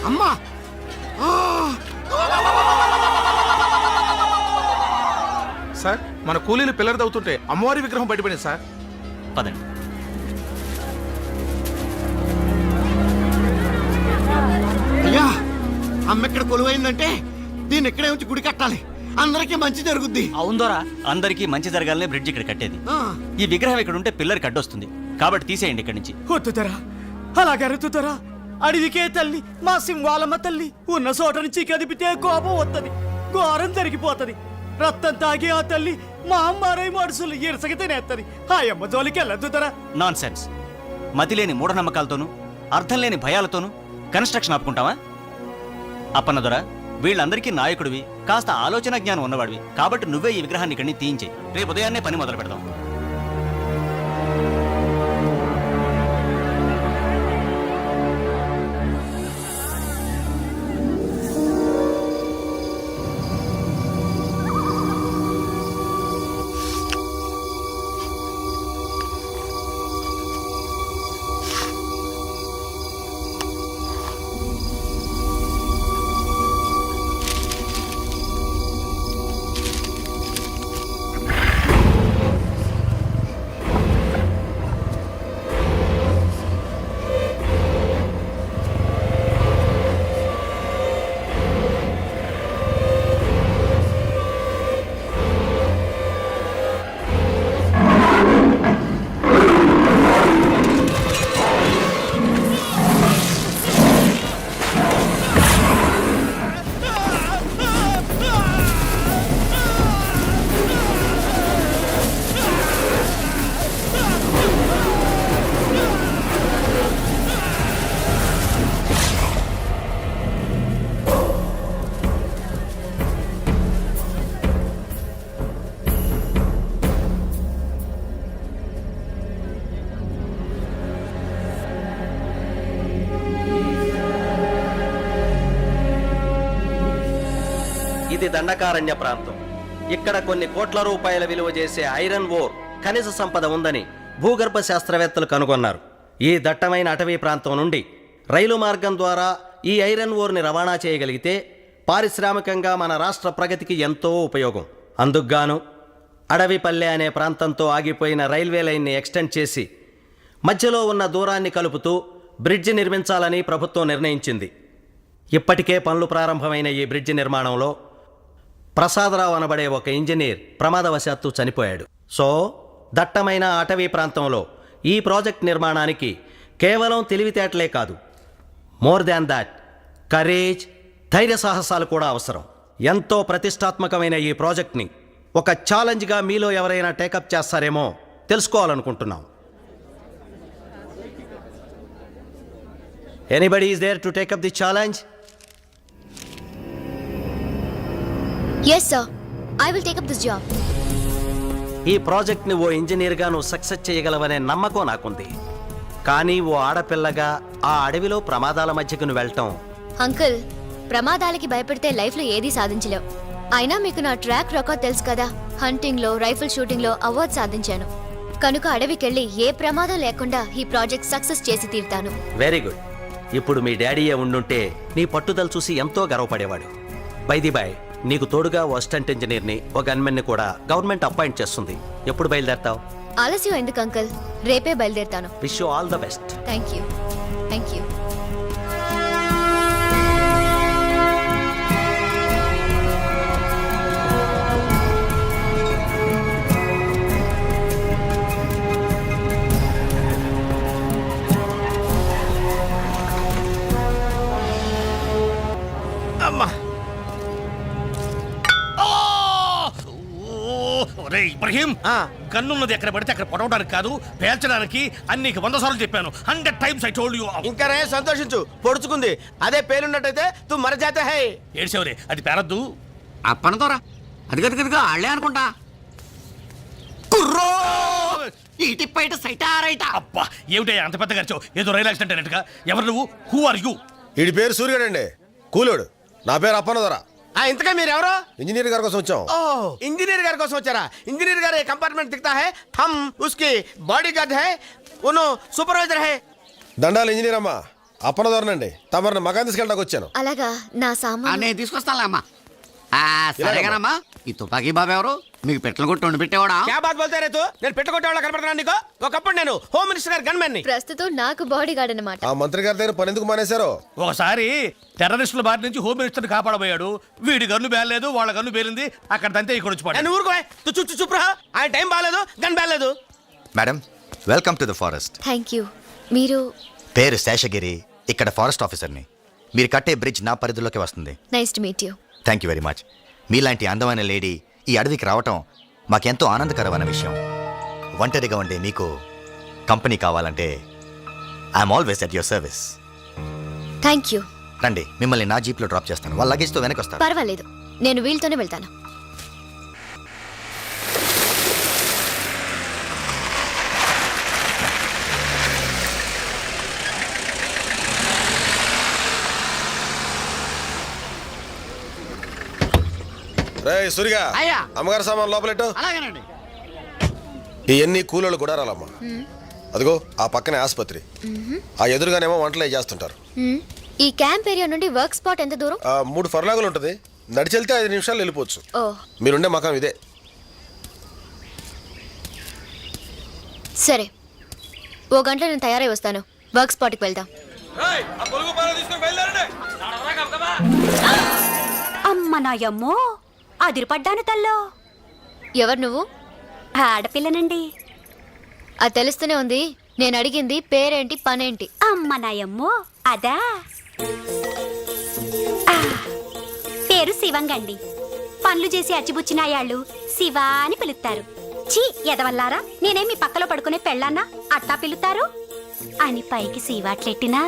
అమ్మా సార్ మన కూలీలు పిల్లలు తవ్వుతుంటే అమ్మవారి విగ్రహం బయటపడింది సార్. పదండి. అయ్యా అమ్మ ఇక్కడ కొలువైందంటే దీన్ని ఇక్కడే ఉంచి గుడి కట్టాలి, అందరికీ మంచి జరుగుద్ది. అవుందోరా, అందరికీ మంచి జరగాలనే బ్రిడ్జ్ ఇక్కడ కట్టేది. ఆ, ఈ విగ్రహం ఇక్కడ ఉంటే పిల్లలకి అడ్డొస్తుంది కాబట్టి తీసేయండి ఇక్కడి నుంచి. వద్దుతరా, అలాగే అరుతుతరా. అడవికే తల్లి మా సింహాలమ్మ తల్లి, ఉన్న చోట నుంచి కదిపితే కోపం వస్తుంది, ఘోరం జరిగిపోతుంది. రక్తం తాగి ఆ తల్లి మా అమ్మారై మనుషులు ఇరసకి తినేస్తుంది. ఆ అమ్మ జోలికి వెళ్ళొద్దుతరా. Non sense. మతిలేని మూఢనమ్మకాలతోనూ అర్థం లేని భయాలతోనూ కన్స్ట్రక్షన్ ఆపుకుంటావా? అప్పన్నదొర, వీళ్ళందరికీ నాయకుడివి, కాస్త ఆలోచన జ్ఞానం ఉన్నవాడివి కాబట్టి నువ్వే ఈ విగ్రహాన్ని ఇక్కడిని తీయించేయి. రేపు ఉదయాన్నే పని మొదలు పెడదాం. ఇది దండకారణ్య ప్రాంతం. ఇక్కడ కొన్ని కోట్ల రూపాయల విలువ చేసే ఐరన్ ఓర్ ఖనిజ సంపద ఉందని భూగర్భ శాస్త్రవేత్తలు కనుగొన్నారు. ఈ దట్టమైన అటవీ ప్రాంతం నుండి రైలు మార్గం ద్వారా ఈ ఐరన్ ఓర్ని రవాణా చేయగలిగితే పారిశ్రామికంగా మన రాష్ట్ర ప్రగతికి ఎంతో ఉపయోగం. అందుకుగాను అడవిపల్లె అనే ప్రాంతంతో ఆగిపోయిన రైల్వే లైన్ని ఎక్స్టెండ్ చేసి మధ్యలో ఉన్న దూరాన్ని కలుపుతూ బ్రిడ్జి నిర్మించాలని ప్రభుత్వం నిర్ణయించింది. ఇప్పటికే పనులు ప్రారంభమైన ఈ బ్రిడ్జి నిర్మాణంలో ప్రసాదరావు అనబడే ఒక ఇంజనీర్ ప్రమాదవశాత్తు చనిపోయాడు. సో దట్టమైన అటవీ ప్రాంతంలో ఈ ప్రాజెక్ట్ నిర్మాణానికి కేవలం తెలివితేటలే కాదు, మోర్ దాన్ దాట్ కరేజ్, ధైర్య సాహసాలు కూడా అవసరం. ఎంతో ప్రతిష్టాత్మకమైన ఈ ప్రాజెక్ట్ని ఒక ఛాలెంజ్గా మీలో ఎవరైనా టేకప్ చేస్తారేమో తెలుసుకోవాలనుకుంటున్నాం. Anybody is there to take up the challenge? Yes, sir. I will take up this job. ఈ ప్రాజెక్ట్ని ఓ ఇంజనీర్గా నువ్వు సక్సెస్ చేయగలవనే నమ్మకం నాకుంది. కానీ ఓ ఆడపిల్లగా ఆ అడవిలో ప్రమాదాల మధ్యకు నువ్వు వెళ్ళటం... అంకుల్, ప్రమాదాలకి భయపడితే లైఫ్లో ఏదీ సాధించలేవు. అయినా మీకు నా ట్రాక్ రికార్డ్ తెలుసు కదా. హంటింగ్లో, రైఫిల్ షూటింగ్లో అవార్డు సాధించాను. కనుక అడవికెళ్ళి ఏ ప్రమాదం లేకుండా ఈ ప్రాజెక్ట్ సక్సెస్ చేసి తీరుతాను. Very good. ఇప్పుడు మీ డాడీయే ఉండుంటే నీ పట్టుదల చూసి ఎంతో గర్వపడేవాడు. బై ది బై, నీకు తోడుగా ఓ అసిస్టెంట్ ఇంజనీర్ని, ఓ గన్మెన్ని కూడా గవర్నమెంట్ అపాయింట్ చేస్తుంది. ఎప్పుడు బయలుదేరతావు? ఆలస్యం ఎందుకు అంకుల్, రేపే బయలుదేరుతాను. Wish you all the best. Thank you. Thank you. Ibrahim, గన్నున్నది ఎక్కడ పడితే అక్కడ పొడవడానికి కాదు, పేల్చడానికి. అన్ని 100 సార్లు చెప్పాను. 100 times I told you. ఇంకా రే సంతోషించు, పొడుచుకుంది. అదే పేలున్నట్టయితే తు మరజాత హై. ఏడ్చేవరే, అది పేరద్దు. అప్పనతోరా అది గదిగా ఆళ్లే అనుకుంటా. కుర్రో ఇటు పైట సైటారైట. అబ్బా, ఏమిటయ్యా అంత పెద్ద ఖర్చు? ఏదో రైలు యాక్సిడెంట్ అయినట్టుగా. ఎవరు నువ్వు? Who are you? వీడి పేరు సూర్యుడండి, కూలోడు. నా పేరు అప్పనదొర. ఇంతగా మీరెవరో? ఇంజనీర్ గారి కోసం వచ్చాం. ఓ, ఇంజనీర్ గారి కోసం వచ్చారా? ఇంజనీర్ గారు కంపార్ట్మెంట్ దిखता है, हम उसके बॉडीगार्ड है, उनो सुपरवाइजर है. దండాలు ఇంజనీర్ అమ్మా. అప్పనదోరనండి తమరిని మకాన్ తీసుకెళ్ళడానికి వచ్చాను. అలాగా నా సామాన్ నేను తీసుకొస్తానులే అమ్మా. సరేగానమ్మా, ఈ తుపాకీ బాబు ఎవరు? మీకు పెట్టలు కొట్టి వండి పెట్టేవాడా? క్యా బాత్ బోల్తే రే తూ? నేను పెట్టుకుంటే వాళ్ళ కనపడుతున్నా నీకు? ఒకప్పుడు నేను హోమ్ మినిస్టర్ గారి గన్మెన్ ని. ప్రస్తుతం నాకు బాడీ గార్డ్ అనమాట. ఆ మంత్రి గారి దగ్గర పని ఎందుకు మానేశారో? ఒకసారి టెర్రరిస్టుల బారి నుంచి హోమ్ మినిస్టర్ కాపాడబోయాడు. వీడి గన్ను బేలేదు, వాళ్ళ గన్ను బేలింది. అక్కడ తంతే ఇక్కడ వచ్చి పడ్డాడు. నేను ఊరుకో తు చుచ్చు చుప్రా. ఆయన టైం బాగాలేదు, గన్ బాగాలేదు. Madam welcome to the forest. Thank you. మీరు? పేరు శేషగిరి, ఇక్కడ ఫారెస్ట్ ఆఫీసర్ని. మీరు కట్టే బ్రిడ్జ్ నా పరిధిలోకి వస్తుంది. Nice to meet you. Thank you very much. మీలాంటి అందమైన లేడీ ఈ అడవికి రావటం మాకెంతో ఆనందకరమైన విషయం. ఒంటరిగా ఉండే మీకు కంపెనీ కావాలంటే I'm always at your service. Thank you. రండి, మిమ్మల్ని నా జీప్లో డ్రాప్ చేస్తాను. వాళ్ళ లగేజ్తో వెనక్కి వస్తారు. పర్వాలేదు, నేను వీళ్ళతోనే వెళ్తాను. రే సురిగా, అయ్యా. అమ్మగారి సామాన్ లోపలెట్టు. అలాగేనండి. ఇవన్నీ కూలోళ్ళు గుడారాలమ్మా. అదిగో ఆ పక్కనే ఆసుపత్రి, ఆ ఎదురుగానేమో వంటలు అవి చేస్తుంటారు. ఈ క్యాంప్ ఏరియా నుండి వర్క్ స్పాట్ ఎంత దూరం? 3 ఫర్లాగులు ఉంటుంది. నడిచెళ్తే 5 నిమిషాలు వెళ్ళిపోవచ్చు. ఓ మీరుండే మకాం ఇదే. సరే, ఓ గంటలో నేను తయారై వస్తాను. వర్క్ స్పాట్కి వెళ్దాం. అమ్మ నాయమ్మో, అదిరిపడ్డాను తల్లో. ఎవరు నువ్వు? ఆడపిల్లనండి. అది తెలుస్తూనే ఉంది. నేను అడిగింది పేరేంటి, పనేంటి? అమ్మ నాయమ్మో, అదా ఆ, పేరు శివంగండి. పనులు చేసి అచ్చిబుచ్చినాయాళ్ళు శివ అని పిలుస్తారు. చీ ఎదవల్లారా, నేనేం మీ పక్కలో పడుకునే పెళ్ళాన్నా అట్టా పిలుతారు అని పైకి శివాట్లెట్టినా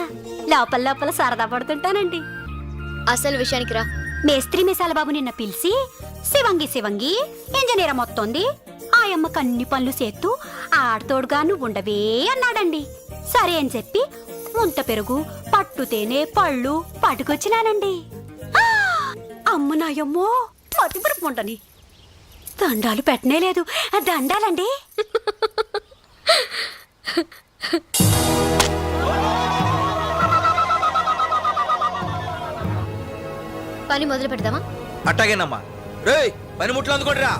లోపల లోపల సరదా పడుతుంటానండి. అసలు విషయానికి రా. మేస్త్రి మిసాల బాబు నిన్న పిలిచి శివంగి శివంగి ఇంజనీర్ మొత్తంది ఆయమ్మకు అన్ని పనులు చేస్తూ ఆడతోడుగా నువ్వు ఉండవే అన్నాడండి. సరే అని చెప్పి ముంత పెరుగు పట్టు తేనె పళ్ళు పట్టుకొచ్చినానండి. ఆ! అమ్మ నాయమ్మో, మతిపురపు ఉండని దండాలు పెట్టనే లేదు. దండాలండి. పని మొదలు పెడదామా? అట్టాగేనమ్మా. రేయ్ పని ముట్లు అందుకోండి రా.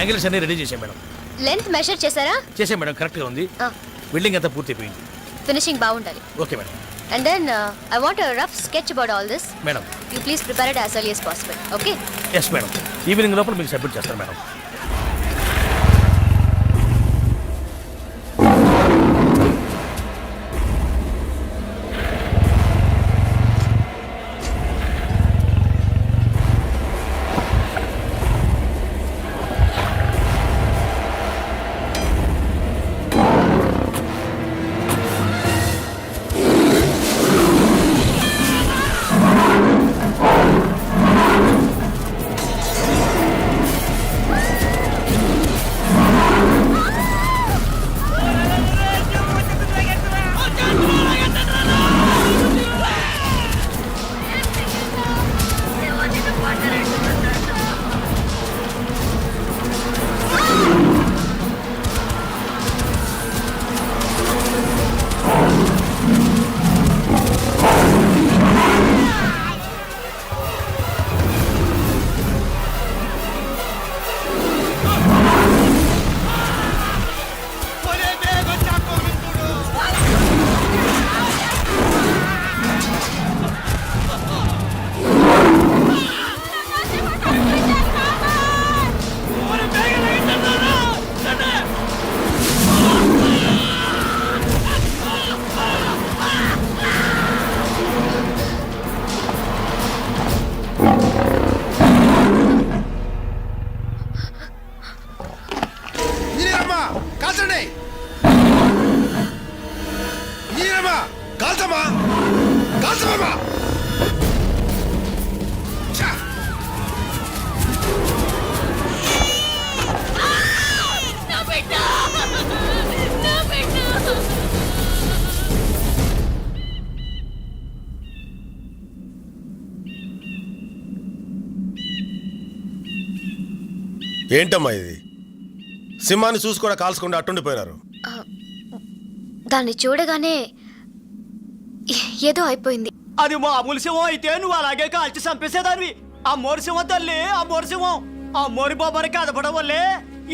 యాంగిల్స్ అన్ని రెడీ చేసాం మేడం. లెంత్ మెషర్ చేశారా? చేసాం మేడం, కరెక్ట్గా ఉంది. బిల్డింగ్ అంతా పూర్తి అయిపోయింది. ఫినిషింగ్ బాగుండాలి. Okay madam. And then I వాంట్ a rough sketch about all this. Madam. You please prepare it as early as possible. Okay? Yes madam, evening లోపల మీకు సబ్మిట్ చేస్తాను మేడం. కాల్చండి ఇంజనీరమ్మా కాల్చమ్మా కాల్చమ్మా ఏంటమ్మా ఇది సింహాన్ని చూసి కూడా కాల్చకుండా అట్టుండిపోయినారు దాన్ని చూడగానే ఏదో అయిపోయింది. అది మామూలు సింహం అయితే నువ్వు అలాగే కాల్చి చంపేసేదానివి. ఆ మోరి సింహం తల్లి, ఆ మోరి సింహం, ఆ మోరి బాబారి కదపడం వల్లే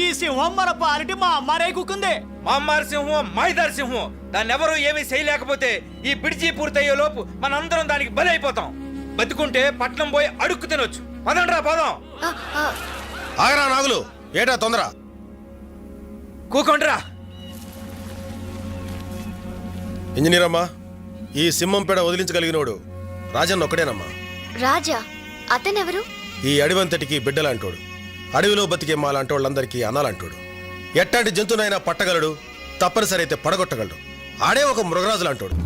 ఈ సింహం మన పాలిటి మా అమ్మారే కుక్కుంది. మా అమ్మారి సింహం మాయిదారి సింహం దాన్ని ఎవరు ఏమీ చేయలేకపోతే ఈ బిడ్జి పూర్తయ్యే లోపు మనందరం దానికి బలి అయిపోతాం. బతుకుంటే పట్నం పోయి అడుక్కు తినొచ్చు. పదండ్రా పదం. ఆ, ఆ, ఆగరా నాగులు, ఏటా తొందర? కూకుండ్రా. ఇంజనీర్ అమ్మా, ఈ సింహం పేడ వదిలించగలిగినోడు రాజన్న ఒక్కడేనమ్మా. రాజా అతనెవరు? ఈ అడవంతటికి బిడ్డలాంటోడు, అడవిలో బతికే మాలాంటి వాళ్ళందరికీ అనాలంటోడు. ఎట్టాంటి జంతువునైనా పట్టగలడు, తప్పనిసరి అయితే పడగొట్టగలడు. ఆడే ఒక మృగరాజు లాంటోడు.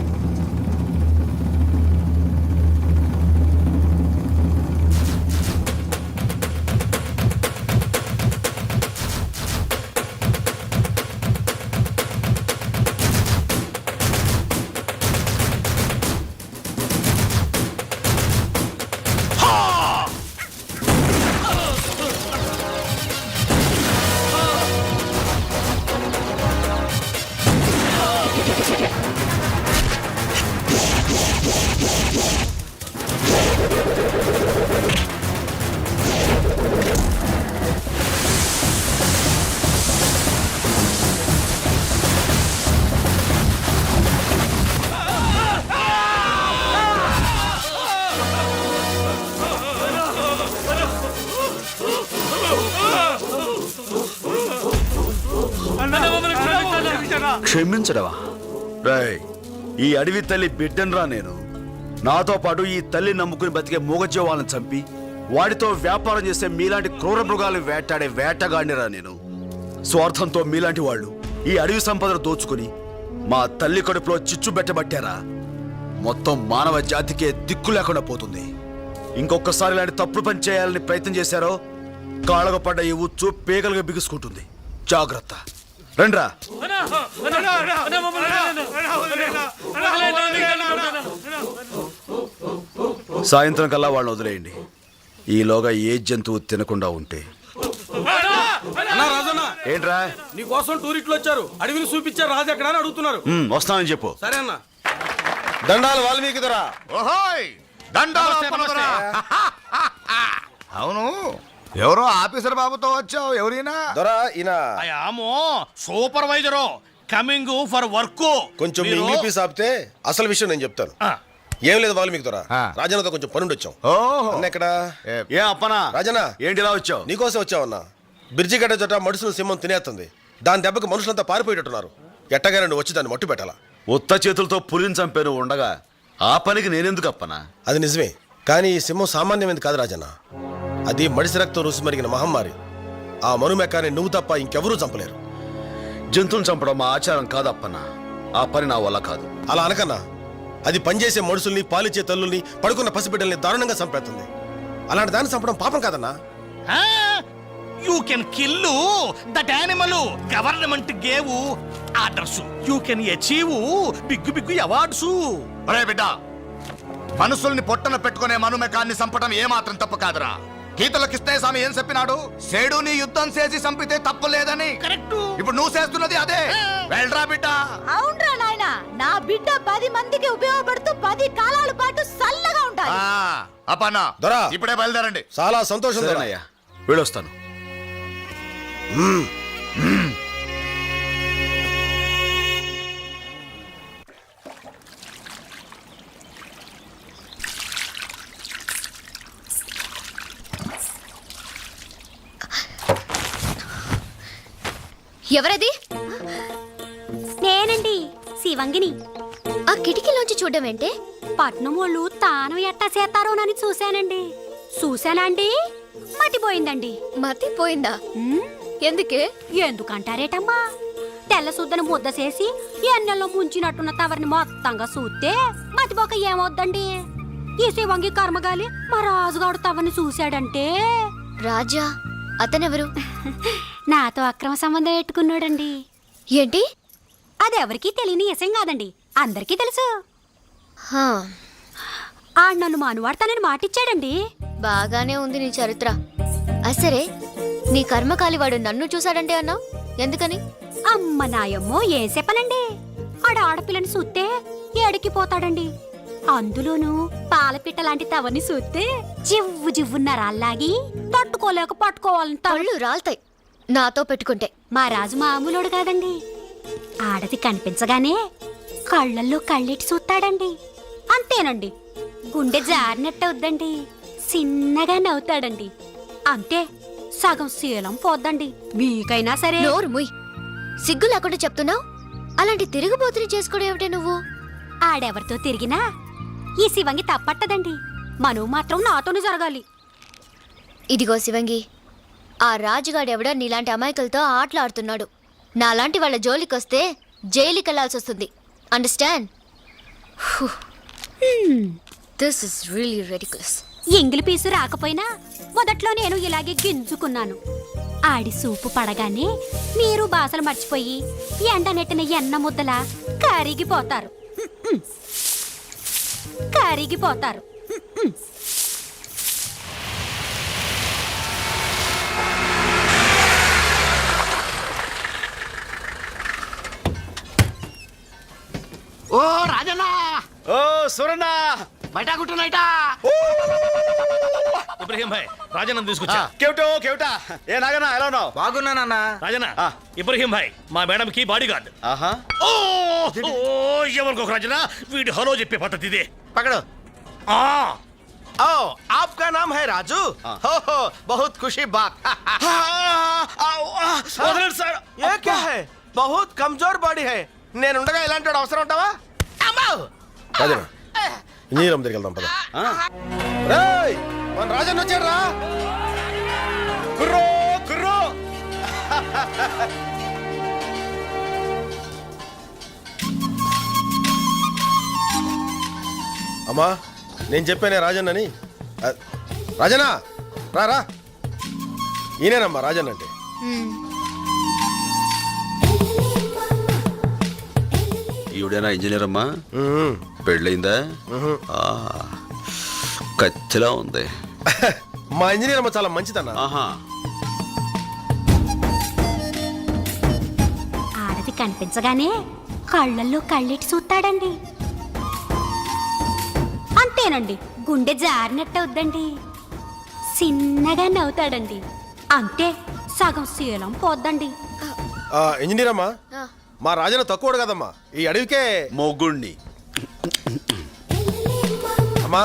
క్షమించడవా? రాయ్, ఈ అడవి తల్లి బిడ్డనరా నేను. నాతో పాటు ఈ తల్లి నమ్ముకుని బతికే మూగజీవాలను చంపి వాటితో వ్యాపారం చేసే మీలాంటి క్రూర మృగాలు వేటాడే వేటగాడినిరా నేను. స్వార్థంతో మీలాంటి వాళ్ళు ఈ అడవి సంపదను దోచుకుని మా తల్లి కడుపులో చిచ్చు పెట్టబట్టారా మొత్తం మానవ జాతికే దిక్కు లేకుండా పోతుంది. ఇంకొకసారి ఇలాంటి తప్పుడు పని చేయాలని ప్రయత్నం చేశారో కాళ్ళకు పడ్డ ఈ ఉచ్చు పేగలుగా బిగుసుకుంటుంది. జాగ్రత్త. రండ్రా. సాయంత్రం కల్లా వాళ్ళని వదిలేయండి. ఈలోగా ఏ జంతువు తినకుండా ఉంటే. ఏంట్రా? నీకోసం టూరిస్టులు వచ్చారు, అడవిని చూపించారు, రాజు ఎక్కడ అని అడుగుతున్నారు. వస్తానని చెప్పు. సరే అన్న. దండాలు వాల్మీకి దొరా. అవును, ఎవరో ఆఫీసర్ బాబుతో వచ్చావు. ఎవరైనా దొరా ఈయన ఆమో సూపర్వైజరు కమింగ్ ఫర్ వర్క్. కొంచెం మీ ఇంగ్లీష్ ఆపితే అసలు విషయం నేను చెప్తాను. ఏం లేదు వాల్మీకి దొరా, రాజన్నతో కొంచెం పనుండి వచ్చాం. అన్న ఎక్కడ? ఏ అప్పనా? రాజన్న ఏంటిలా వచ్చావు? నీకోసం వచ్చావన్నా. బ్రిడ్జి గడ్డ చోట మడుసులు సింహం తినేస్తుంది. దాని దెబ్బకి మనుషులంతా పారిపోయేటట్టున్నారు. ఎట్టగానే నువ్వు వచ్చి దాన్ని మట్టు పెట్టాలా. ఉత్త చేతులతో పులిని చంపాను ఉండగా ఆ పనికి నేనెందుకు అప్పనా? అది నిజమే, కానీ ఈ సింహం సామాన్యమైనది కాదు రాజన్న. అది మడిసి రక్తం రుసి మరిగిన మహమ్మారి. ఆ మనుమెక్కాన్ని నువ్వు తప్ప ఇంకెవరూ చంపలేరు. జంతువుని చంపడం మా ఆచారం కాదప్పన్నా. ఆ పని నా వల్ల కాదు. అలా అనకన్నా. అది పనిచేసే మనుషుల్ని, పాలిచ్చే తల్లుల్ని, పడుకున్న పసిబిడ్డల్ని దారుణంగా చంపేస్తుంది. అలాంటి దాన్ని చంపడం పాపం కాదన్నా. You can kill that animal. Government gave orders. You can achieve big big awards. బిడ్డ, మనుషుల్ని పొట్టన పెట్టుకునే మనుమెకాన్ని చంపడం ఏమాత్రం తప్పు కాదురా. గీతలో కృష్ణస్వామి ఏం చెప్పినాడు? సేడుని యుద్ధం చేసి చంపితే తప్పు లేదని. కరెక్ట్. ఇప్పుడు నువ్వు చేస్తున్నది అదే. వెళ్ళరా బిడ్డ. అవునరా నాయనా, నా బిడ్డ 10 మందికి ఉపయోగపడుతూ 10 కాలాల పాటు చల్లగా ఉంటాయి. అప్పన్నా దొరా, ఇప్పుడే బయలుదేరండి. చాలా సంతోషం దొరా. సరేనయ్యా, వెళ్ళొస్తాను. ఎవరది? నేనండి, శివంగిని. ఆ కిటికీలోంచి చూడడం ఏంటే? పట్నం వాళ్ళు తాను ఎట్టా చేస్తారోనని చూశానండి. చూశానండి, మతిపోయిందండి. మతిపోయిందా? ఉమ్, ఎందుకే? ఎందుకంటారేటమ్మా? తెల్ల సుద్దని ముద్ద చేసి ఎన్నెల్లో ముంచినట్టున్న తవరిని మొత్తంగా చూస్తే మతిపోక ఏమవుద్దండి? ఈ శివంగి కర్మగాలి మా రాజుగాడు తవరిని చూశాడంటే రాజా అతనెవరు? నాతో అక్రమ సంబంధం పెట్టుకున్నాడండి. ఏంటి? అదెవరికీ తెలియని విషయం కాదండి, అందరికీ తెలుసు. హా, ఆడు నన్ను మానువాడతానని మాటిచ్చాడండి. బాగానే ఉంది నీ చరిత్ర. సరే, నీ కర్మకాలి వాడు నన్ను చూశాడంటే అన్నావు, ఎందుకని? అమ్మ నాయమ్మో ఏం చెప్పనండి, ఆడ ఆడపిల్లని చూస్తే ఏడికిపోతాడండి. అందులోనూ పాలపిట్ట లాంటి తవని చూస్తే జివ్వు జివ్వున్న రాళ్ళాగి తట్టుకోలేక పట్టుకోవాలంట. కళ్ళు రాల్తాయి నాతో పెట్టుకుంటే. మా రాజు మామూలుడు కాదండి, ఆడది కనిపించగానే కళ్ళల్లో కళ్ళెట్టి చూస్తాడండి. అంతేనండి, గుండె జారినట్టవుద్దండి, చిన్నగా నవ్వుతాడండి. అంతే, సగం శీలం పోద్దండి. మీకైనా సరే. నోరు ముయ్, సిగ్గు లేకుండా చెప్తున్నావు. అలాంటి తిరుగుబోతుని చేసుకోవడం ఏమిటే నువ్వు? ఆడెవరితో తిరిగినా ఈ శివంగి తప్పట్టదండి, మనవు మాత్రం నాతోనే జరగాలి. ఇదిగో శివంగి, ఆ రాజుగాడెవడో నీలాంటి అమాయకులతో ఆటలాడుతున్నాడు. నాలాంటి వాళ్ళ జోలికొస్తే జైలుకి వెళ్లాల్సి వస్తుంది. Understand? This is really ridiculous. ఎంగిలి పీసు రాకపోయినా మొదట్లో నేను ఇలాగే గింజుకున్నాను. ఆడి సూపు పడగానే మీరు బాసలు మర్చిపోయి ఎండ నెట్టిన ఎన్న ముద్దలా కరిగిపోతారు. కరిగిపోతారు. ఓ రాజన్న, ఓ సురన్నా, బయట కుట్టునైట. ఇబ్రహీం భాయ్, రాజన్న తీసుకొచ్చా. కేవటో కేవటా, ఏ నాగన్నా ఎలా ఉన్నావు? బాగున్నానన్నా. రాజన్న, ఆ. ఇబ్రహీం భాయ్ మా మేడం కి బాడీ గార్డ్. ఆహా, ఓ ఎవరికొక రాజన్న, వీడి హలో చెప్పే పద్ధతి ఇదే. పకడో. ఆ ओ आपका नाम है राजू? हो बहुत खुशी बात। వదలండి సార్. ये क्या है? बहुत कमजोर बॉडी है. నేను ఉండగా ఇలాంటి వాడు అవసరం ఉంటావా? రాజన్న, ఇంజనీరం దగ్గరికి వెళ్దాం పద. రేయ్, మన రాజన్న వచ్చాడు రా. కుర్రో కుర్రో. అమ్మా, నేను చెప్పానే రాజన్నని. రాజన్న రా రా, ఈయనేనమ్మా రాజన్న అంటే. ఈవిడేనా ఇంజనీర్ అమ్మా? మ్మ్. పెళ్ళయిందా? కచ్చిలా ఉంది. మా ఇంజనీర్ అమ్మ చాలా మంచిదన్న. ఆహా, ఆడది కనిపించగానే కళ్ళల్లో కళ్ళెట్టి చూస్తాడండి. అంతేనండి, గుండె జారినట్టవుద్దండి, చిన్నగా నవ్వుతాడండి. అంతే, సగం శీలం పోద్దండి. ఇంజనీర్ అమ్మా, మా రాజన్న తక్కువడు కదమ్మా, ఈ అడవికే మొగుణ్ణి. అమ్మా,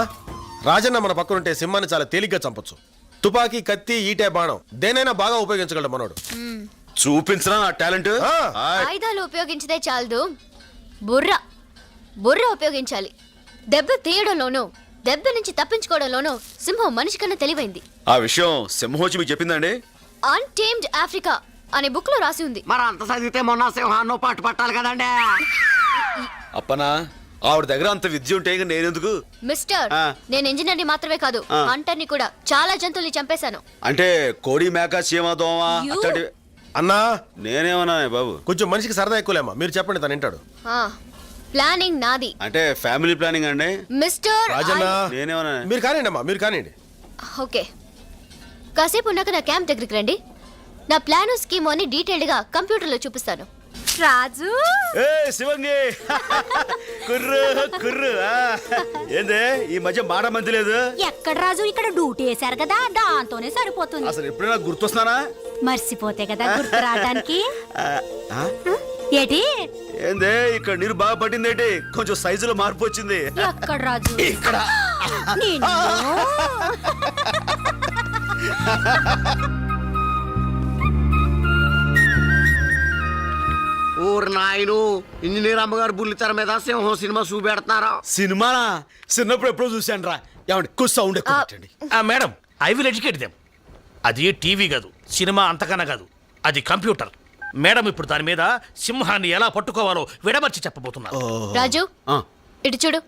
రాజన్న మన పక్కనుంటే సింహాన్ని చాలా తేలిగ్గా చంపొచ్చు. తుపాకీ, కత్తి, ఈటే, బాణం దేనైనా బాగా ఉపయోగించగలడు మనోడు. చూపించరా నా టాలెంట్. ఆ. ఆయుధాలు ఉపయోగించదే చాలదు, బుర్ర ఉపయోగించాలి. దెబ్బ తీయడంలోనూ దెబ్బ నుంచి తప్పించుకోవడంలోనూ సింహం మనిషి కన్నా తెలివైంది. ఆ విషయం సింహోచి మీకు చెప్పిందండి? అన్టేమ్డ్ ఆఫ్రికా అనే బుక్ లో రాసి ఉంది. మరి అంత చదివితే మొన్న సింహాన్నో పాటు పట్టాలి కదండి. అప్పనా, ఆవిడ దగ్గర అంత విద్య ఉంటే ఇక నేనెందుకు? మిస్టర్, ఆ. నేను ఇంజనీర్ని మాత్రమే కాదు, ఆ. హంటర్ని కూడా. చాలా జంతువుల్ని చంపేశాను. అంటే కోడి, మేక, చీమ, దోమ You. అట్లాంటి. అన్నా, నేనేమన్నా బాబు? కొంచెం మనిషికి సరదా ఎక్కువలేమ్మా, మీరు చెప్పండి, తను వింటాడు. ప్లానింగ్ నాది. అంటే ఫ్యామిలీ ప్లానింగ్ అండి. మిస్టర్ రాజన్న, నేనేమన్నా? మీరు కానివ్వండి అమ్మా, మీరు కానివ్వండి. ఓకే, కాసేపు ఉన్నాక నా క్యాంప్ దగ్గరికి రండి. నా ప్లాను స్కీమ్ అని డీటెయిల్డ్ గా కంప్యూటర్లో చూపిస్తాను. రాజు, ఏ శివంగి, కుర్రు కుర్రు. ఏందే ఈ మధ్య మాట మంది లేదు? ఎక్కడ రాజు, ఇక్కడ డ్యూటీ వేశారు కదా, దాంతోనే సరిపోతుంది. అసలు ఎప్పుడైనా గుర్తొస్తున్నానా? మర్చిపోతే కదా గుర్తు రావడానికి. ఆ? ఏటి? ఏందే ఇక్కడ నీరు బాగా పట్టిందేంటి? కొంచెం సైజులో మార్పు వచ్చింది. ఎక్కడ రాజు? ఇక్కడ. నిన్ను. ఊరు నాయను, ఇంజనీర్ అమ్మగారు బుల్లితెర మీద సింహం సినిమా చూపెడుతున్నారా? సినిమానా? చిన్నప్పుడు ఎప్పుడో చూశాను రా. ఏమండి కొంచెం సౌండ్ ఎక్కువ పెట్టండి. Madam, I will educate them. అది టీవీ కాదు, సినిమా అంతకన్నా కాదు, అది కంప్యూటర్. మేడం ఇప్పుడు దాని మీద సింహాన్ని ఎలా పట్టుకోవాలో విడమర్చి చెప్పబోతున్నారు. రాజు ఇటు చూడు.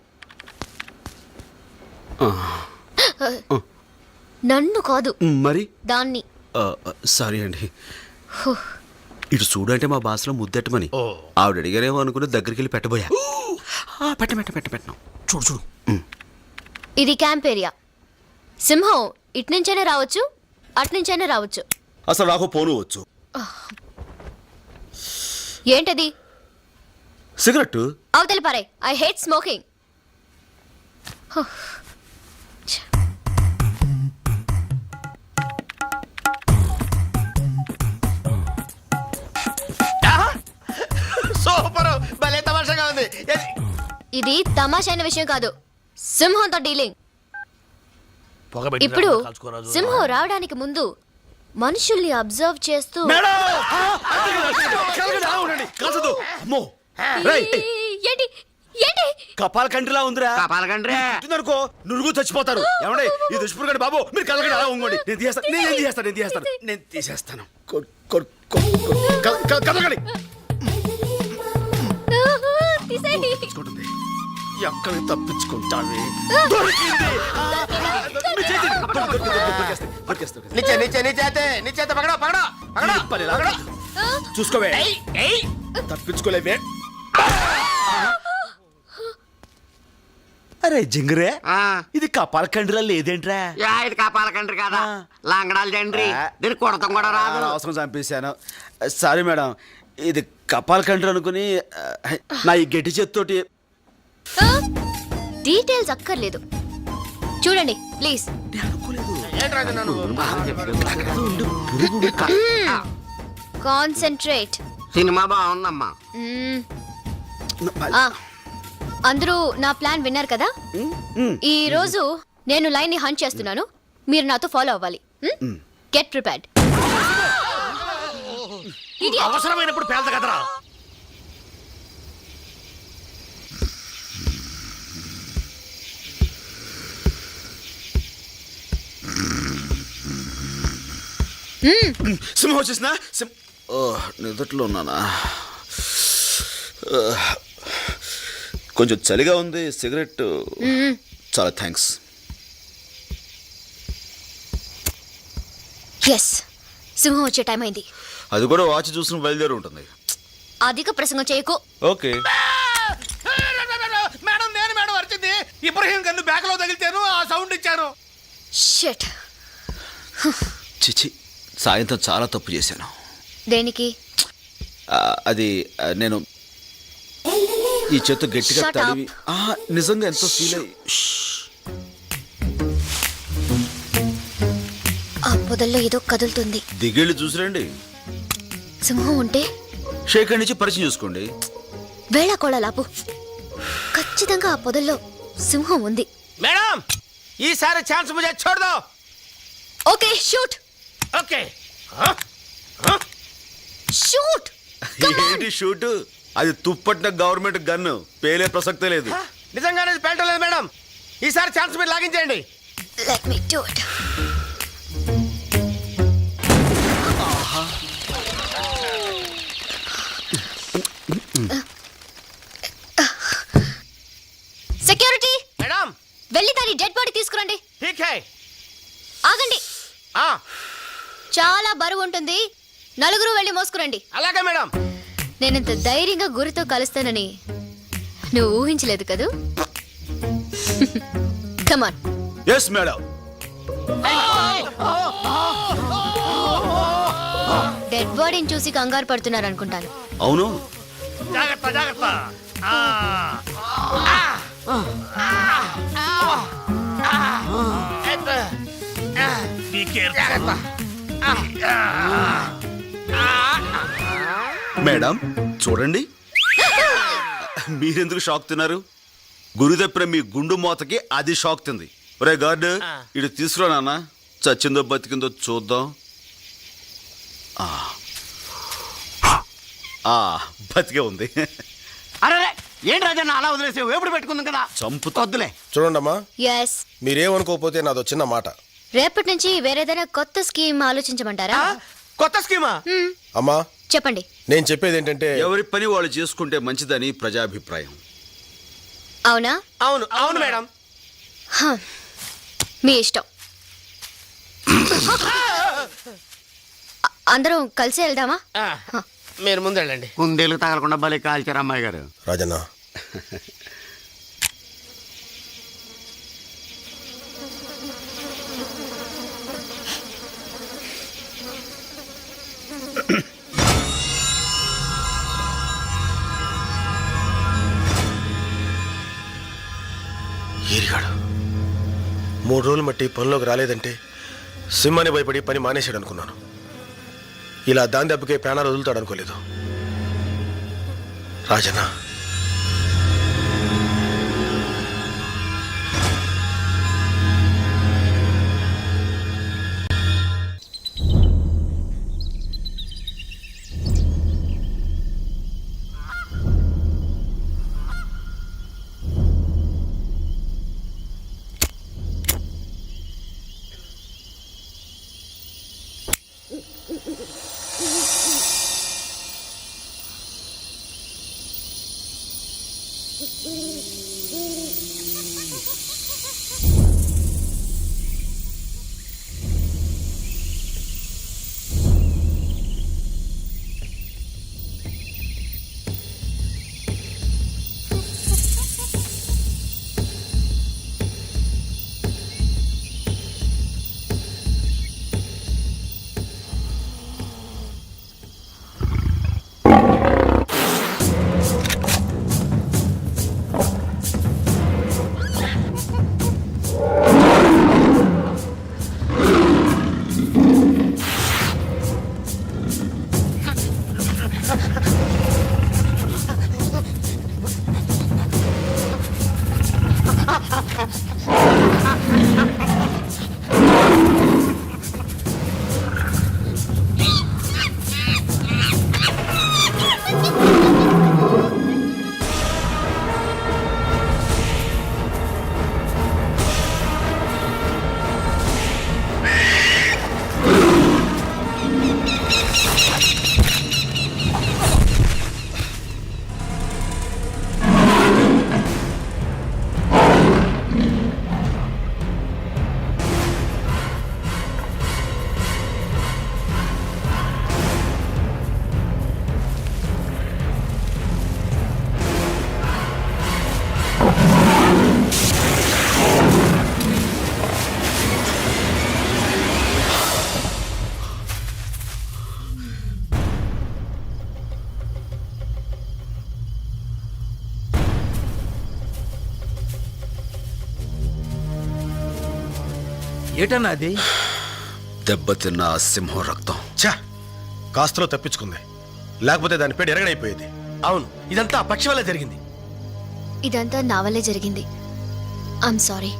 నన్ను కాదు మరి దాన్ని. సారీ అండి. ఇటు చూడు అంటే మా భాషలో ముద్దెట్టమని ఆవిడ అడిగారేమో అనుకుని దగ్గరికి వెళ్ళి పెట్టబోయా. పెట్టను. చూడు చూడు. ఇది క్యాంప్ ఏరియా. సింహం ఇటు నుంచైనా రావచ్చు, అటు నుంచైనా రావచ్చు. అసలు నాకు పోను వచ్చు. ఏంటది? సిగరెట్. అవతలి పారే. I hate smoking. సూపర్, భలే తమాషాగా ఉంది. ఇది తమాషైన విషయం కాదు, సింహంతో డీలింగ్. పొగబెట్టి ఇప్పుడు కాల్చుకోరాదు. సింహం రావడానికి ముందు మనుషుల్ని అబ్జర్వ్ చేస్తూ ఏంటి ఏంటి కపాల కంట్రీలా ఉందిరా. కపాల కంట్రీ అనుకో నురుగు చచ్చిపోతారు. ఏమండి ఈ దుష్పురుగండి బాబు, మీరు కలగండి అలా ఉంగండి. నేను తీసేస్తాను. కలగండి. తీసేయండి. ఎక్కడ తప్పించుకుంటావి? చూసుకోవే, తప్పించుకోలేవే. అరే జింగరే, ఇది కపాల కండ్రిలా లేదేంట్రా? ఇది కాపాల కండ్రి కదా, లాంగడాలు జండ్రి. దీన్ని కొడతాం కూడా రాదు. అవసరం చంపేశాను. సారీ మేడం, ఇది కపాల కండ్రి అనుకుని నా ఈ గట్టి చేత్తోటి. డీటెయిల్స్ అక్కర్లేదు, చూడండి ప్లీజ్. కాన్సంట్రేట్. సినిమా బాగుందమ్మా. అందరూ నా ప్లాన్ విన్నారు కదా. ఈ రోజు నేను లైన్ ని హంట్ చేస్తున్నాను, మీరు నాతో ఫాలో అవ్వాలి. Get prepared. అవసరమైనప్పుడు పేల్త కదరా. సింహం వచ్చేసినా? నిద్రలో ఉన్నానా? కొంచెం చలిగా ఉంది. సిగరెట్. చాలా థ్యాంక్స్. ఎస్, సింహం వచ్చే టైం అయింది. అది కూడా వాచ్ చూసిన బయలుదేరి ఉంటుంది. అధిక ప్రసంగం చేయకు. ఓకే. మేడం నేను మేడం వచ్చింది. ఇబ్రహీం గన్ను బ్యాక్ లో తగిలితేను ఆ సౌండ్ ఇచ్చాను. షట్. చిచి, సాయంత్రం చాలా తప్పు చేశాను. దేనికి? అది నేను ఈ చేత్తో గట్టిగా Shut తడివి. నిజంగా ఎంతో ఫీల్ అయ్యి. ఆ పొదల్లో ఏదో కదులుతుంది. దిగేళ్ళు చూసిరండి. సింహం ఉంటే షేక్ నుంచి పరిచయం చూసుకోండి. వేళ కోళలాపు. ఖచ్చితంగా ఆ పొదల్లో సింహం ఉంది. మేడం, ఈసారి ఛాన్స్ ముझे छोड़ दो. Okay, shoot. ఓకే. షూట్. ఏంటి షూట్? అది తుప్పట్టిన గవర్నమెంట్ గన్ను, పేలే ప్రసక్తే లేదు. నిజంగానే పేల్టం లేదు మేడం. ఈసారి ఛాన్స్ మీరు లాగించేయండి. Let me do it. Security madam, వెళ్ళి దాని డెడ్ బాడీ తీసుకురండి. ఠీక్ హై. ఆగండి. చాలా బరువు ఉంటుంది, నలుగురు వెళ్ళి మోసుకురండి. అలాగే మేడం. నేనంత ధైర్యంగా గురితో కలుస్తానని నువ్వు ఊహించలేదు కదూ. కమాన్. Yes madam. డెడ్ బాడీని చూసి కంగారు పడుతున్నారు అనుకుంటాను. అవును. జాగ్రత్త జాగ్రత్త. Be careful. మేడం చూడండి. మీరెందుకు షాక్ తిన్నారు? గురి తప్పిన మీ గుండు మోతకి అది షాక్ తింది. ఒరే గార్డ్, ఇటు తీసుకురా నాన్న, చచ్చిందో బతికిందో చూద్దాం. బతికే ఉంది. అరే ఏంటి రాజన్న అలా వదిలేసావు? ఎప్పుడు పెట్టుకుందాం కదా. చంపుతొద్దులే. చూడండమ్మా, ఎస్. మీరేమనుకోకపోతే నాదో చిన్న మాట. రేపటి నుంచి వేరేదైనా కొత్త స్కీమ్ ఆలోచించమంటారా? కొత్త స్కీమా? అమ్మా చెప్పండి. నేను చెప్పేది ఏంటంటే ఎవరి పని వాళ్ళు చేసుకుంటే మంచిదని ప్రజాభిప్రాయం. అవునా? అవును అవును మేడం. హ, మీ ఇష్టం. అందరం కలిసి వెళ్దామా? మీరు ముందు వెళ్ళండి. కుందేలు తగలకుండా భలే కాల్చారు అమ్మాయి గారు. రాజన్న ఏరిగాడు 3 రోజులు మట్టి పనిలోకి రాలేదంటే సింహాన్ని భయపడి పని మానేశాడు అనుకున్నాను. ఇలా దాని దెబ్బకే ప్రాణాలు వదులుతాడు అనుకోలేదు. రాజన్న ఏటన్నా అది? దెబ్బతిన్న ఆ సింహం రక్తం. ఛా కాస్తలో తప్పించుకుంది, లేకపోతే దాని పేరు ఎరగడైపోయేది. అవును, ఇదంతా ఆ పక్షి వల్ల జరిగింది. ఇదంతా నా వల్లే జరిగింది. I'm sorry.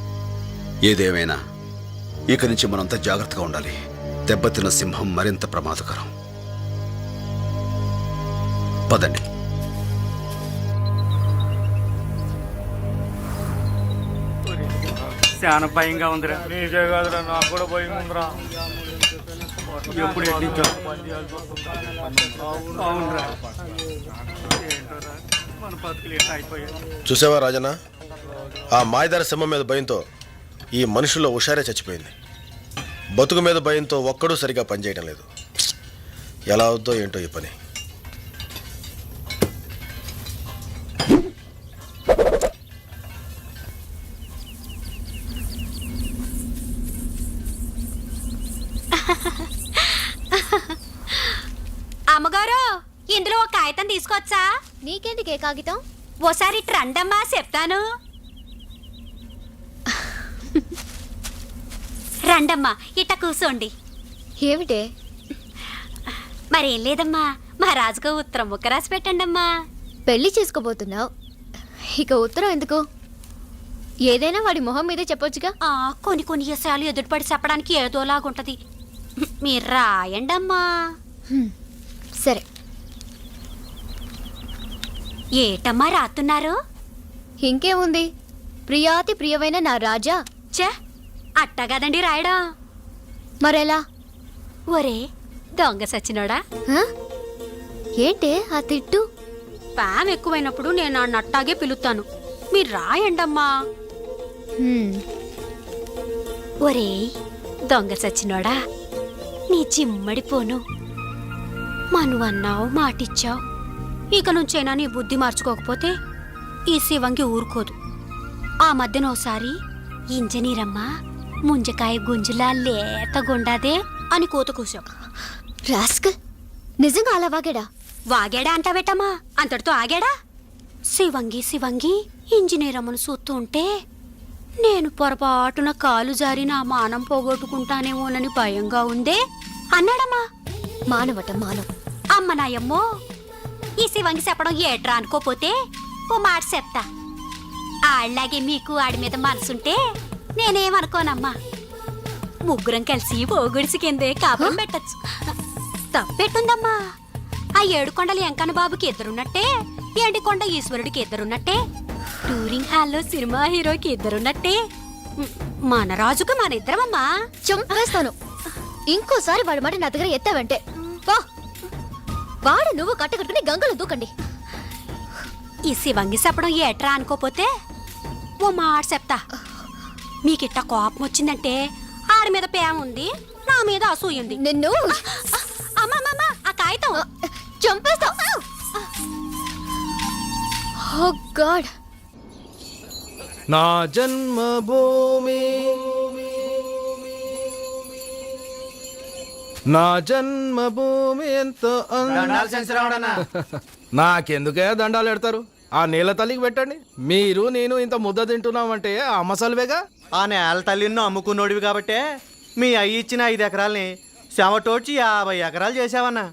ఏదేమైనా ఇక నుంచి మనంతా జాగ్రత్తగా ఉండాలి. దెబ్బతిన్న సింహం మరింత ప్రమాదకరం. పదండి. చాలా భయంగా ఉందిరా. నీకే కాదురా, నాకు కూడా భయం ఉందిరా. ఎప్పుడు అవునరా, మన బతుకులు ఎట్లా అయిపోయాయి. చూసావా రాజన్న, ఆ మాయదార సింహం మీద భయంతో ఈ మనుషుల్లో హుషారే చచ్చిపోయింది. బతుకు మీద భయంతో ఒక్కడూ సరిగా పనిచేయడం లేదు. ఎలా అవుద్దో ఏంటో ఈ పని. అమ్మగారు, ఇందులో ఒక కాగితం తీసుకొచ్చా? నీకెందుకే కాగితం? ఓసారి రండమ్మా చెప్తాను. రండమ్మా, ఇట్ట కూర్చోండి. ఏమిటే? మరేం లేదమ్మా, మా రాజుకు ఉత్తరం ముక్క రాసి పెట్టండమ్మా. పెళ్లి చేసుకోబోతున్నావు, ఇక ఉత్తరం ఎందుకు? ఏదైనా వాడి మొహం మీదే చెప్పొచ్చుగా. కొన్ని కొన్ని విషయాలు ఎదుటిపడి చెప్పడానికి ఏదోలాగుంటది. మీరు రాయండమ్మా. సరే. ఏటమ్మా రాస్తున్నారు? ఇంకేముంది, ప్రియాతి ప్రియమైన నా రాజా. చ అట్టగదండి రాయడం. మరెలా? ఒరే, దొంగ సచ్చినోడా హ? ఏంటే ఆ తిట్టు? ప్యామ్ ఎక్కువైనప్పుడు నేను ఆ నట్టాగే పిలుస్తాను. మీరు రాయండమ్మా. హ్మ్. ఒరేయ్ దొంగ సచ్చినోడా, నీ చిమ్మడిపోను. మనువన్నావు, మాటిచ్చావు. ఇక నుంచైనా నీ బుద్ధి మార్చుకోకపోతే ఈ శివంగి ఊరుకోదు. ఆ మధ్యన ఓసారి ఇంజనీరమ్మా ముంజకాయ గుంజులా లేతగుండాదే అని కూత కూసావు. రాస్కల్, నిజంగా అలా వాగాడా? వాగాడా అంటావేటమ్మా, అంతటితో ఆగాడా? శివంగి శివంగి ఇంజనీరమ్మను చూస్తూ ఉంటే నేను పొరపాటున కాలు జారి నా మానం పోగొట్టుకుంటానేమోనని భయంగా ఉందే అన్నాడమ్మా. మానవట మానవ. అమ్మ నాయమ్మో, ఈ శివంగి చెప్పడం ఏట్రా అనుకోపోతే ఓ మాట చెప్తా. ఆళ్ళలాగే మీకు ఆడి మీద మనసుంటే నేనేమనుకోనమ్మా. ముగ్గురం కలిసి ఓగుడిసి కిందే కాపురం పెట్టచ్చు. తప్పెట్టుందమ్మా. ఆ ఏడు కొండలు ఎంకన్న బాబుకి ఇద్దరున్నట్టే, ఏడికొండ ఈశ్వరుడికి ఇద్దరున్నట్టే, టూరింగ్ హాల్లో సినిమా హీరోకి ఇద్దరున్నట్టే, మన రాజుకు మన ఇద్దరమమ్మా. చంపేస్తాను. ఇంకోసారి వాడి మాట నా దగ్గర ఎత్తావంటే వా, వాడు నువ్వు కట్టకట్టుకుని గంగలో దూకండి. ఈ శివంగి చెప్పడం ఏట్రా అనుకోపోతే ఓ మాట చెప్తా. మీకిట్ట కోపం వచ్చిందంటే ఆడి మీద ప్రేమ ఉంది, నా మీద అసూయ ఉంది. నిన్ను అమ్మమ్మమ్మ, ఆ కాగితం చంపేస్తావు. ఓ గాడ్. నా జన్మభూమి, నా జన్మభూమి ఎంతో నాకెందుకే దండాలు పెడతారు? ఆ నీళ్ళ తల్లికి పెట్టండి. మీరు నేను ఇంత ముద్ద తింటున్నామంటే ఆ మసాలువేగా. ఆ నేల తల్లిని అమ్ముకున్నోడివి కాబట్టే మీ అయ్యి ఇచ్చిన 5 ఎకరాల్ని శమటోడ్చి 50 ఎకరాలు చేసావన్నా.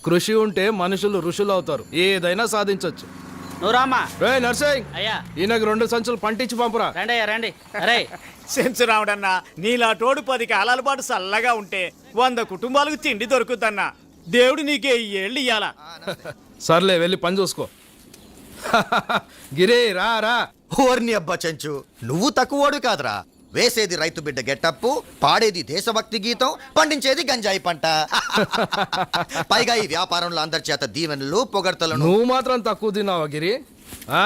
కృషి ఉంటే మనుషులు ఋషులు అవుతారు, ఏదైనా సాధించొచ్చు. నువ్వు రామ్మా. రే నర్సింగ్, అయ్యా ఈయనకు 2 సంచులు పంటించి పంపురా. రండి అయ్యా రండి. అరే సెన్స్ రావడన్నా, నీలా తోడు 10 కాలాల పాటు చల్లగా ఉంటే 100 కుటుంబాలకు తిండి దొరుకుద్దన్నా. దేవుడు నీకే ఈ ఏళ్ళు ఇయ్యాలా. సర్లే వెళ్ళి పని చూసుకో. గిరే రా రా. ఓర్ని అబ్బా చెంచు, నువ్వు తక్కువోడు కాదురా. వేసేది రైతు బిడ్డ గెట్టప్పు, పాడేది దేశభక్తి గీతం, పండించేది గంజాయి పంట. పైగా ఈ వ్యాపారంలో అందరి చేత దీవెనలు పొగడ్తలను. నువ్వు మాత్రం తక్కువ తిన్నావా గిరి? ఆ?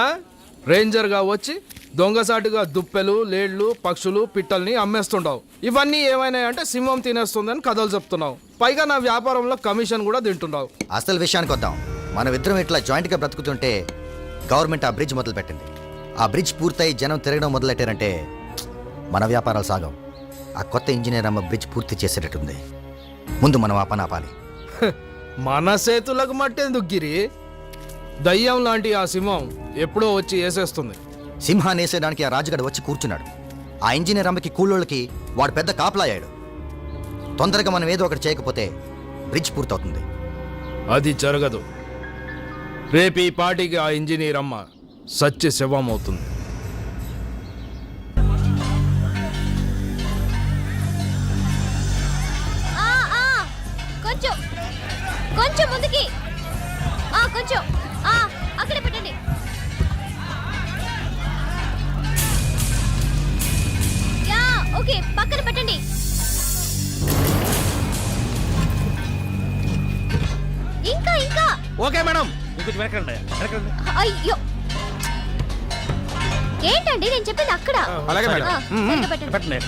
రేంజర్గా వచ్చి దొంగసాటుగా దుప్పెలు, లేళ్లు, పక్షులు, పిట్టల్ని అమ్మేస్తుంటావు. ఇవన్నీ ఏమైనా అంటే సింహం తినేస్తుందని కథలు చెప్తున్నావు. పైగా నా వ్యాపారంలో కమిషన్ కూడా తింటున్నావు. అసలు విషయానికి వద్దాం. మనం ఇద్దరం ఇట్లా జాయింట్గా బ్రతుకుతుంటే గవర్నమెంట్ ఆ బ్రిడ్జ్ మొదలు పెట్టింది. ఆ బ్రిడ్జ్ పూర్తయి జనం తిరగడం మొదలెట్టారంటే మన వ్యాపారాలు సాగం. ఆ కొత్త ఇంజనీర్ అమ్మ బ్రిడ్జ్ పూర్తి చేసేటట్టుంది. ముందు మనం ఆ పని ఆపాలి. మన చేతులకు మట్టేందుకు గిరి? దయ్యం లాంటి ఆ సింహం ఎప్పుడో వచ్చి వేసేస్తుంది. సింహాన్ని వేసేయడానికి ఆ రాజుగాడు వచ్చి కూర్చున్నాడు. ఆ ఇంజనీర్ అమ్మకి కూలోళ్ళకి వాడు పెద్ద కాపలాయాడు. తొందరగా మనం ఏదో ఒకటి చేయకపోతే బ్రిడ్జ్ పూర్తవుతుంది. అది జరగదు. రేపు ఈ పార్టీకి ఆ ఇంజనీర్ అమ్మ సత్య శవం అవుతుంది. కొంచెం కొంచెం ముందుకి, కొంచెం అక్కడే పెట్టండి. ఓకే, పక్కన పెట్టండి. ఇంకా ఇంకా. ఓకే మేడం, ఇంకొంచెం వెనకండి. అయ్యో, ఏంటండి నేను చెప్పింది అక్కడ. అలాగే మేడం. సరిగ్గా పెట్టండి. పెట్టండి.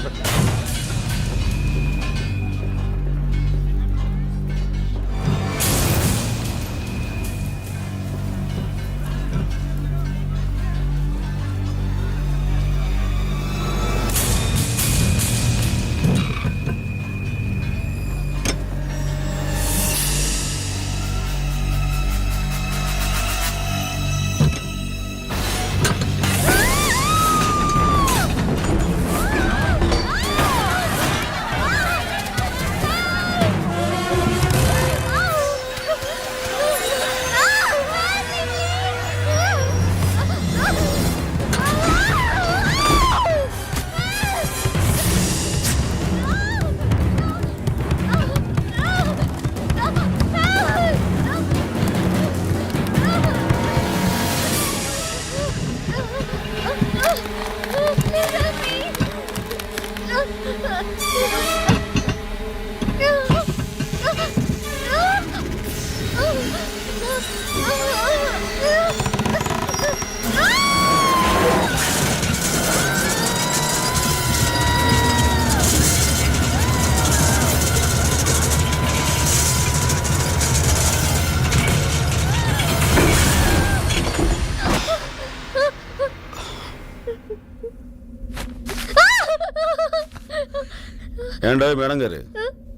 ఏంటో మేడం గారు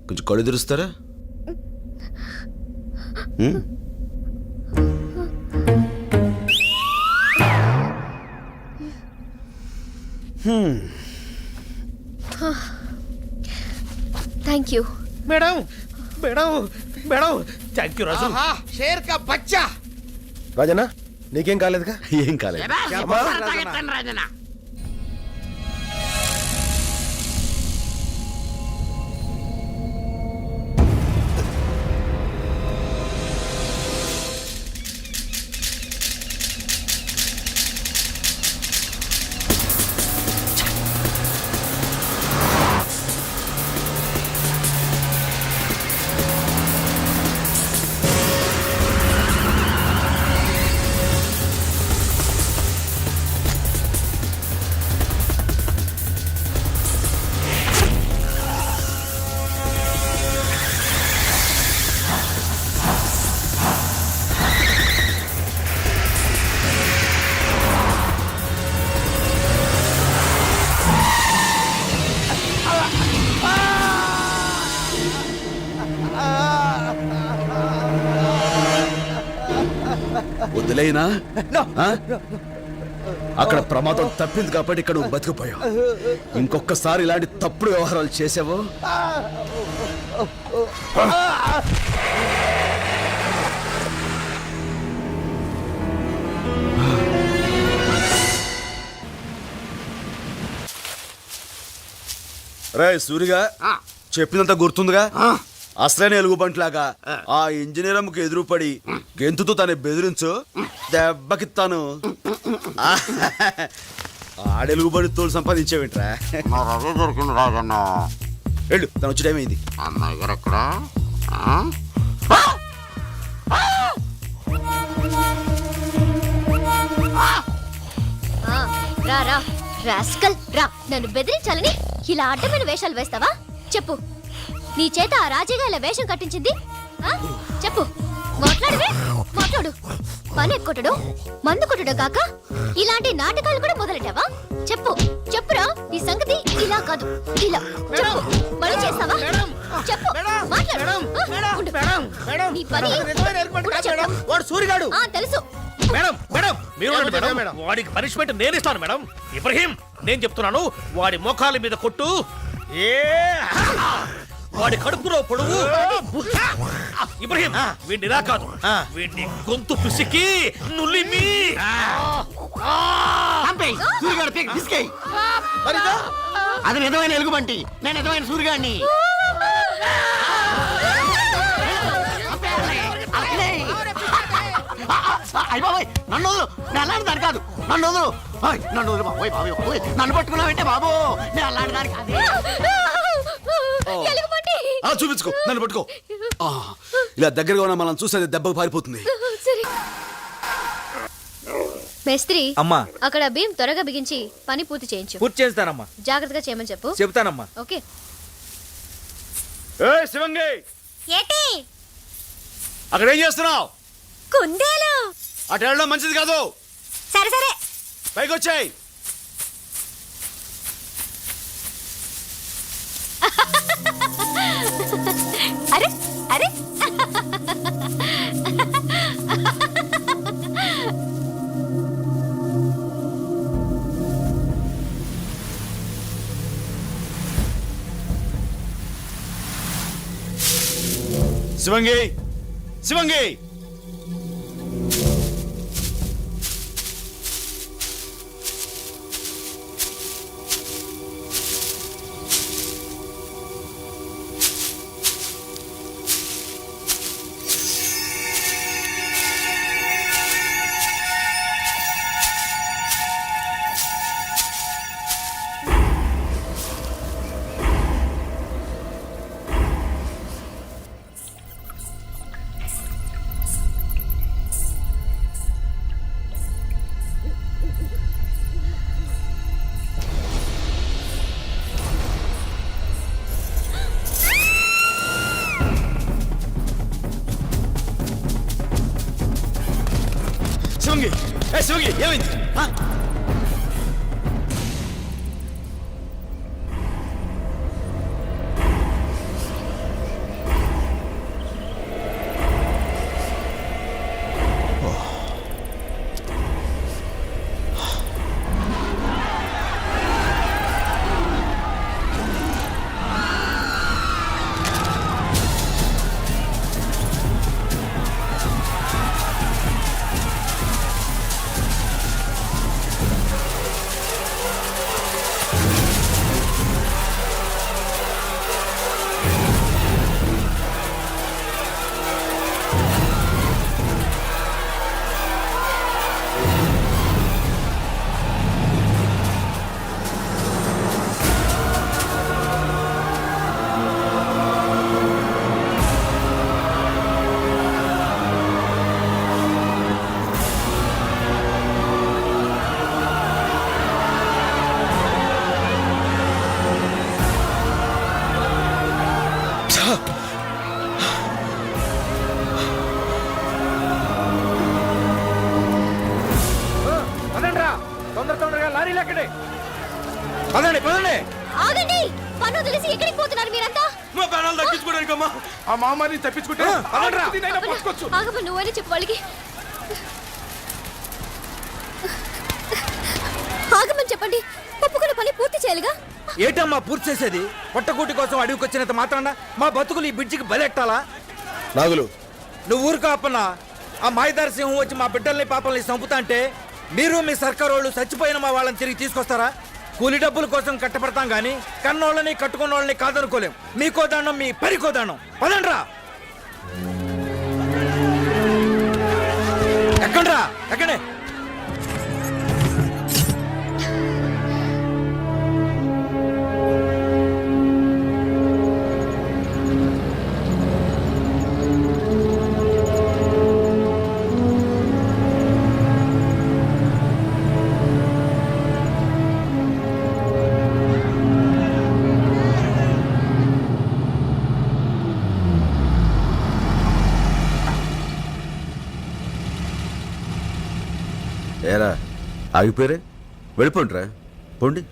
కొంచెం కళ్ళు తెరుస్తారా? Thank you. Madam madam madam thank you Raju. షేర్ కా బచ్చా. రాజన్న నీకేం కాలేదుగా? ఏం కాలేదు. వదిలేనా? అక్కడ ప్రమాదం తప్పింది కాబట్టి ఇక్కడ నువ్వు బతికిపోయావు. ఇంకొకసారి ఇలాంటి తప్పుడు వ్యవహారాలు చేసావో రే సూరిగా చెప్పినంత గుర్తుందిగా? అసలైన ఎలుగుబంట్లాగా ఆ ఇంజనీర్ అమ్మకు ఎదురుపడి గెంతుతో తను బెదిరించు, దెబ్బకి తను ఆడెలుగుబడి తోలు సంపాదించేవిట్రా. అదే దొరికింది రాజన్న. వెళ్ళు, తను వచ్చి టైం అయింది. అన్నయ్య గారు ఎక్కడ? రా రా రాస్కల్ రా. నన్ను బెదిరించాలని ఇలా అడ్డమైన వేషాలు వేస్తావా? చెప్పు, నీ చేత ఆ రాజీగా ఇలా వేషం కట్టించింది? చెప్పు, మాట్లాడవే, మాట్లాడు. పని కొట్టడం, మందు కొట్టడం కాక ఇలాంటి నాటకాలు కూడా మొదలెట్టావా? చెప్పు, చెప్పురా, నీ సంగతి ఇలా కాదు, ఇలా చెప్పు. మళ్ళీ చేస్తావా? చెప్పు, మాట్లాడు. ఉండు. నీ పని కూడా చెప్తా. వాడు సూరిగాడు. తెలుసు. మేడం మేడం మీరు ఉండండి మేడం. వాడికి పనిష్మెంట్ నేను ఇస్తాను మేడం. ఇబ్రహీం, నేను చెప్తున్నాను, వాడి మోకాల మీద కొట్టు. వాడి కడుపులో పొడువు. ఇబ్రహీం, వీడిని ఇలా కాదు, వీడిని గొంతు పిసికి నులిమి. అది నిజమైన ఎలుగుబంటి, నేను నిజమైన సూర్యుగాడిని. అయ్యబాబోయ్, నన్ను వదులు. నేను అలాంటి దాని కాదు, నన్ను వదులు. నన్ను వదులు బాబోయ్. బాబోయ్, నన్ను పట్టుకున్నావంటే బాబు, నేను అలాంటి దాని కాదు. చూపించుకో, నన్ను పట్టుకో. ఇలా దగ్గరగా ఉన్నా మనం చూసేది దెబ్బకు పారిపోతుంది. మేస్త్రి, అమ్మా, అక్కడ భీమ్ త్వరగా బిగించి పని పూర్తి చేయించు. పూర్తి చేస్తానమ్మా. జాగ్రత్తగా చేయమని చెప్పు. చెప్తానమ్మా. ఓకే. శివంగి, ఏటి అక్కడ ఏం చేస్తున్నావు? కుందేలు. అటు వెళ్ళడం మంచిది కాదు. సరే సరే. పైకి వచ్చాయి. అరే అరే, శివంగి, శివంగి, శివంగి, శివంగి, ఏమైంది? లారీలు ఎక్కడే పదండి పదండి ఆగండి, పన్ను వదిలేసి ఎక్కడికి పోతున్నారు మీరంతా? మా ప్రాణాలు దక్కించుకోవడానికమ్మా. ఆ మహమ్మారిని తప్పించుకుంటే ఆగమని నువ్వని చెప్పు వాళ్ళకి. ఆగమని చెప్పండి, ఒప్పుకున్న పని పూర్తి చేయాలిగా. ఏటమ్మా పూర్తి చేసేది? పొట్టకూటి కోసం అడవికి వచ్చినంత మాత్రాన మా బతుకులు ఈ బ్రిడ్జికి బలెట్టాలా? నాగులు నువ్వు ఊరుకో అప్పన్నా. ఆ మాయదారి సింహం వచ్చి మా బిడ్డల్ని పాపల్ని చంపుతా అంటే మీరు మీ సర్కారు వాళ్ళు చచ్చిపోయిన మా వాళ్ళని తిరిగి తీసుకొస్తారా? కూలి డబ్బుల కోసం కట్టపడతాం గాని కన్నోళ్ళని కట్టుకున్న వాళ్ళని కాదనుకోలేం. మీకో దండం, మీ పరికో దండం. పదండ్రా. ఎక్కండ్రా, ఎక్కడే. ఏరా ఆగిపోయారే, వెళ్ళిపోండిరా, పోండి.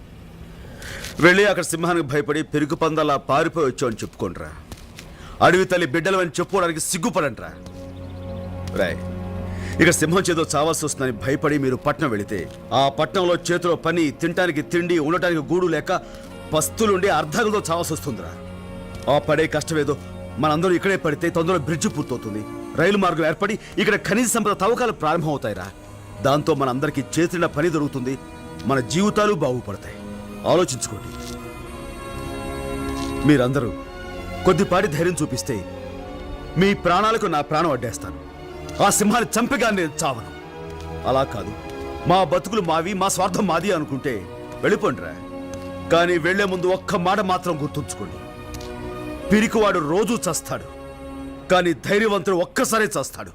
వెళ్ళి అక్కడ సింహానికి భయపడి పెరుగు పందలా పారిపోయి వచ్చామని చెప్పుకోండిరా. అడవి తల్లి బిడ్డలు అని చెప్పుకోవడానికి సిగ్గుపడండిరా. రాయ్, ఇక సింహం చేతో చావాల్సి వస్తుందని భయపడి మీరు పట్నం వెళితే ఆ పట్నంలో చేతిలో పని, తినటానికి తిండి, ఉండటానికి గూడు లేక పస్తులుండి అర్ధాలతో చావాల్సి వస్తుందిరా. ఆ పడే కష్టమేదో మనందరూ ఇక్కడే పడితే తొందరలో బ్రిడ్జ్ పూర్తవుతుంది, రైలు మార్గం ఏర్పడి ఇక్కడ ఖనిజ సంపద తవ్వకాలు ప్రారంభమవుతాయిరా. దాంతో మనందరికీ చేతిన పని దొరుకుతుంది, మన జీవితాలు బాగుపడతాయి. ఆలోచించుకోండి. మీరందరూ కొద్దిపాటి ధైర్యం చూపిస్తే మీ ప్రాణాలకు నా ప్రాణం అడ్డేస్తాను. ఆ సింహాన్ని చంపగా నేను చావను. అలా కాదు, మా బతుకులు మావి, మా స్వార్థం మాది అనుకుంటే వెళ్ళిపోండిరా. కానీ వెళ్లే ముందు ఒక్క మాట మాత్రం గుర్తుంచుకోండి. పిరికివాడు రోజూ చస్తాడు, కానీ ధైర్యవంతుడు ఒక్కసారే చస్తాడు.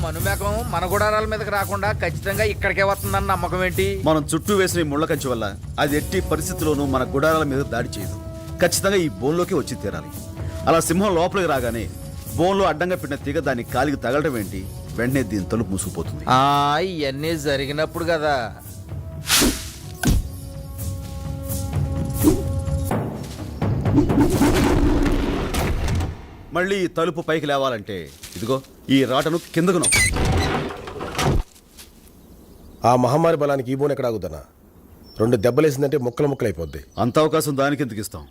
మనుమేకం మన గుడారాల మీదకి రాకుండా ఖచ్చితంగా ఇక్కడికే వస్తుందన్న నమ్మకం ఏంటి? మనం చుట్టూ వేసిన ఈ ముళ్ళ కంచె వల్ల అది ఎట్టి పరిస్థితుల్లోనూ మన గుడారాల మీద దాడి చేయదు. ఖచ్చితంగా ఈ బోన్లోకి వచ్చి తీరాలి. అలా సింహం లోపలికి రాగానే బోన్లో అడ్డంగా పెట్టిన తీగ దాని కాలికి తగలడం ఏంటి, వెంటనే దీని తలుపు మూసుకుపోతుంది. ఇవన్నీ జరిగినప్పుడు కదా. మళ్ళీ ఈ తలుపు పైకి లేవాలంటే ఇదిగో ఈ రాటను కిందకు నొక్కు. ఆ మహమ్మారి బలానికి ఈ బోన్ ఎక్కడ ఆగుద్దనా? 2 దెబ్బలేసిందంటే ముక్కలు ముక్కలైపోద్ది. అంత అవకాశం దానికి ఎందుకు ఇస్తాం?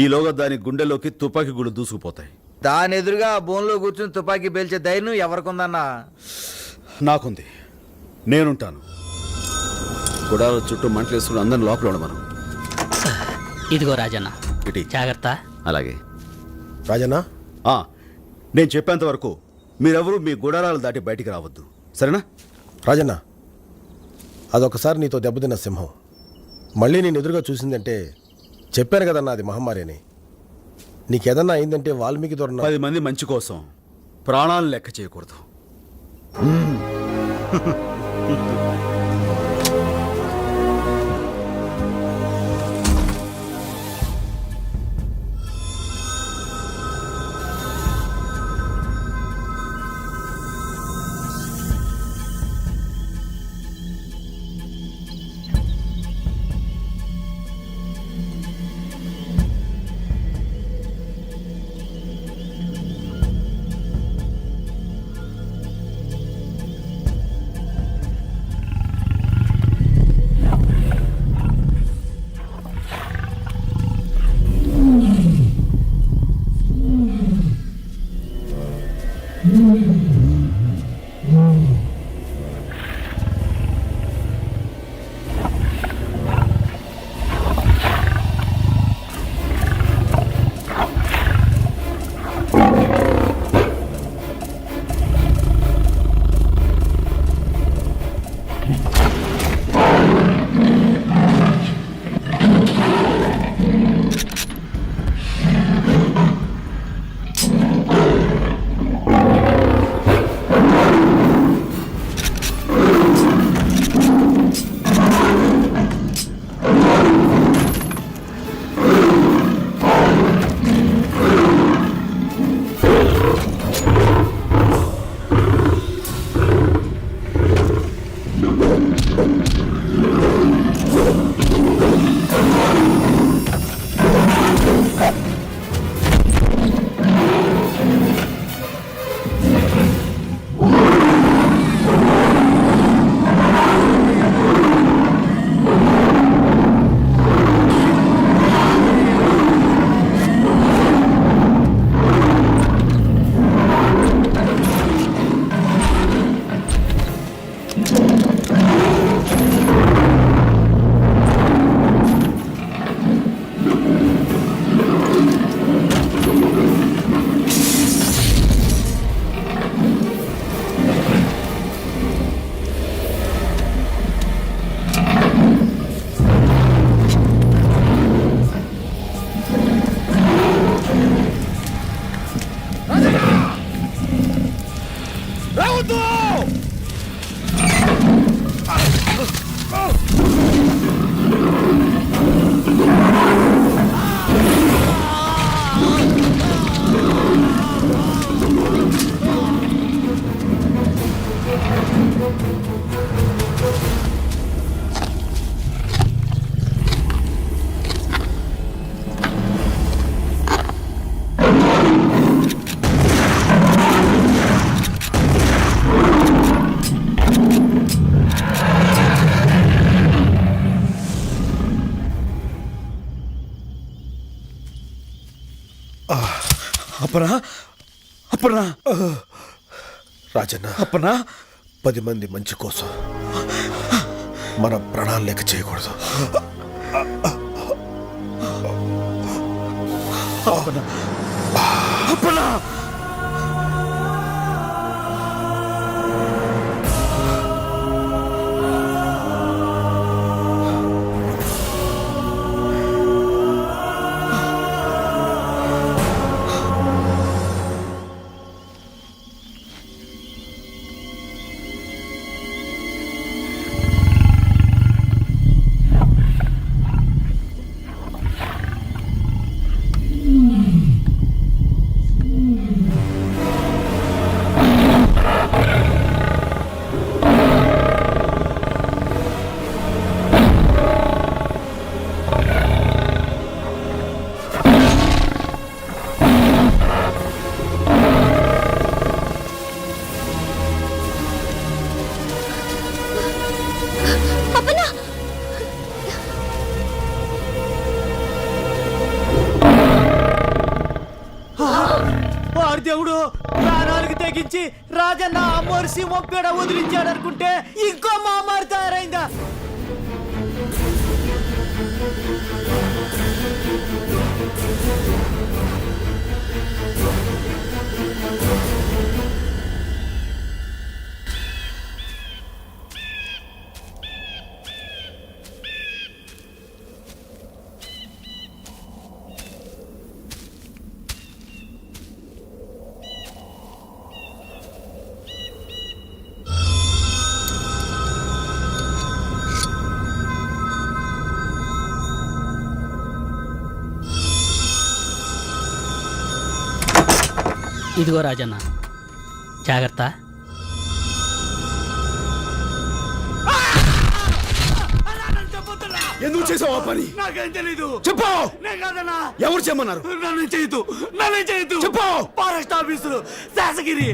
ఈలోగా దాని గుండెలోకి తుపాకీ గుళ్ళు దూసుకుపోతాయి. దాని ఎదురుగా ఆ బోన్లో కూర్చుని తుపాకీ పేల్చే ధైర్యం ఎవరికుందన్నా? నాకుంది, నేనుంటాను. గుడాల చుట్టూ మంటలు వేసుకుని అందరిని లోపల ఉండమను. ఇదిగో రాజన్న, ఇటీ. జాగ్రత్త. అలాగే రాజన్న, నేను చెప్పేంత వరకు మీరెవరూ మీ గుడారాలు దాటి బయటికి రావద్దు, సరేనా? రాజన్న, అదొకసారి నీతో దెబ్బతిన్న సింహం మళ్ళీ నేను ఎదురుగా చూసిందంటే చెప్పాను కదన్నా అది మహమ్మారి అని. నీకేదన్నా అయిందంటే వాల్మీకి దొరన 10 మంది మంచి కోసం ప్రాణాలను లెక్క చేయకూడదు. అప్పనా అప్పనా రాజన్న అప్పనా 10 మంది మంచి కోసం మన ప్రాణాలు లెక్క చేయకూడదు. అప్పనా అప్పనా అప్పన్నా వాడు దేవుడు ప్రాణాలకు తెగించి రాజన్న అమ్మోరు సింహం పేడ వదిలించాడు అనుకుంటే ఇంకో మామారు తయారైందా? ఇదిగో రాజన్న, జాగ్రత్త. ఎందుకు చేసావు ఆ పని? నాకేం తెలీదు. చెప్పు. నే కాదన్నా. ఎవరు చేయమన్నారు? నన్ను చేయొద్దు. చెప్పు. Forest office Sasagiri.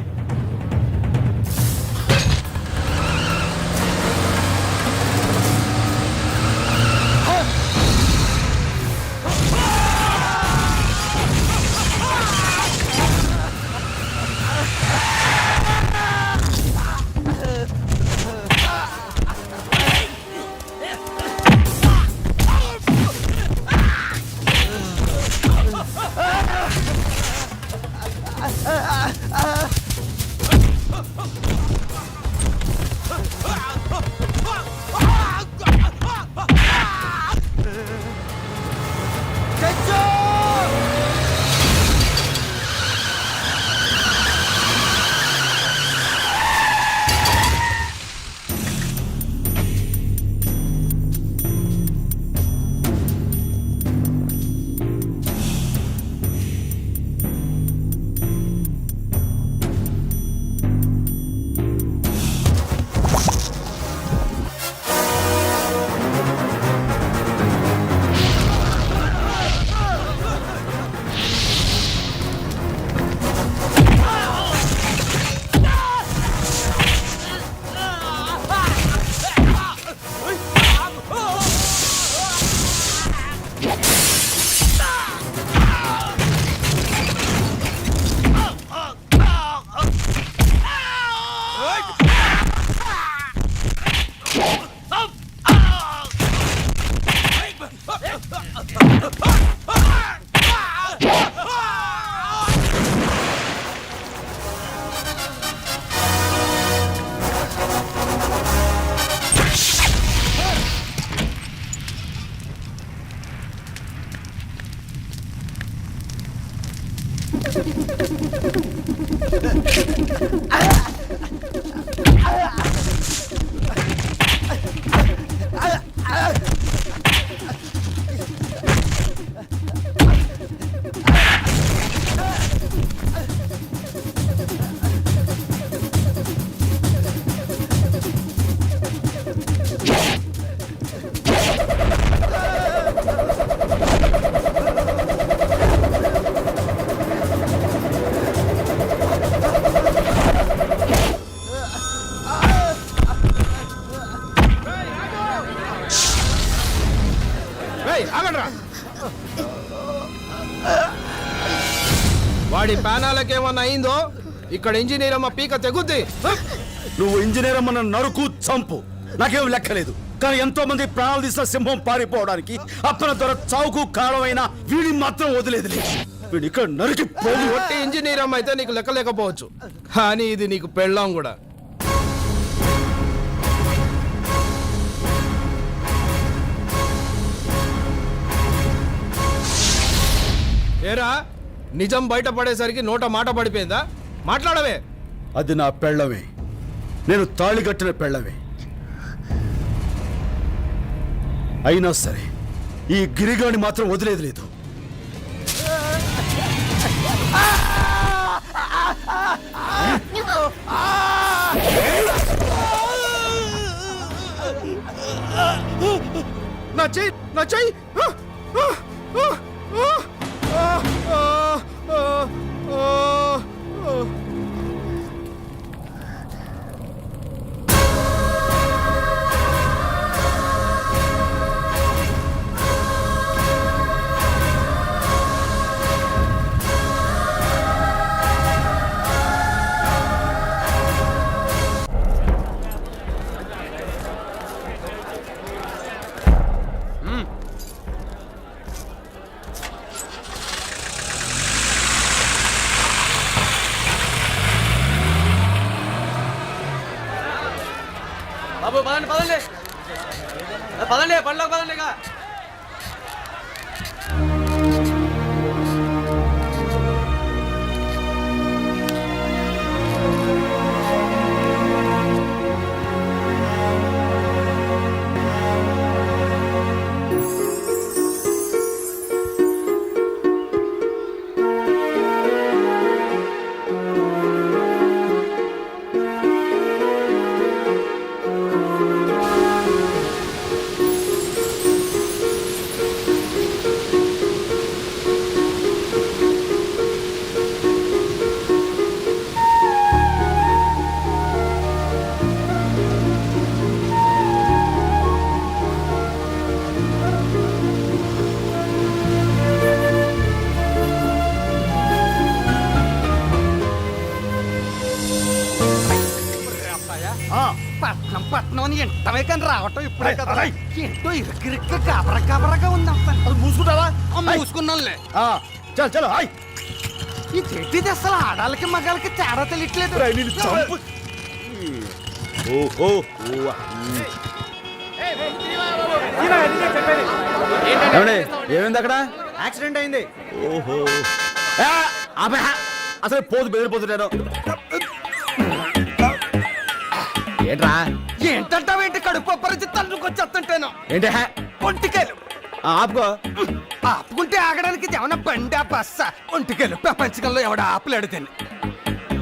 ఆడి ప్యానాలకేమన్నా అయిందో ఇక్కడ ఇంజనీర్ అమ్మ పీక తెగుద్ది. నువ్వు ఇంజనీర్ అమ్మన్న నరుకు చంపు నాకేం లెక్కలేదు, కానీ ఎంతో మంది ప్రాణాలు తీసిన సింహం పారిపోవడానికి అప్పన దొర చావుకు కారణమైన వీడిని మాత్రం వదిలేదు. వీడు ఇక్కడ నరికి పోగు. ఒట్టి ఇంజనీర్ అమ్మ అయితే నీకు లెక్క లేకపోవచ్చు, కానీ ఇది నీకు పెళ్ళాం కూడా. ఏరా నిజం బయటపడేసరికి నోట మాట పడిపోయిందా? మాట్లాడవే. అది నా పెళ్ళమే, నేను తాళి కట్టిన పెళ్ళమే. అయినా సరే ఈ గిరిగాని మాత్రం వదిలేదు లేదు. నా చెయ్యి, నా చెయ్యి. బాబు పదండి పదండి పదండి పనిలోకి పదండి. ఇక పట్నం పట్నం అని ఎంటమే కానీ రావటం ఇప్పుడే కదా. ఏంటో ఇరుకిరిక్క కాబరగా ఉందంతా. మూసుకుంటావా? మూసుకున్నాంలే. చల్ చలో హాయ్. ఇది అసలు ఆడాలకి మగాలకి తేడా తెలియట్లేదు. ఏమైంది అక్కడ? యాక్సిడెంట్ అయింది. ఓహో అసలు పోదు బెదిరిపోతున్నాను. ఏంట్రా? ఏంటంటావేంటి? కడుపు పరిచి తన్నుకొచ్చేస్తుంటేను. ఏంటి ఒంటికేలు ఆపుకో. ఆపుకుంటే ఆగడానికి ఏమన్నా బండి బస్సా? ఒంటికేలు ప్రపంచకంలో ఎవడ ఆపలేడు తిని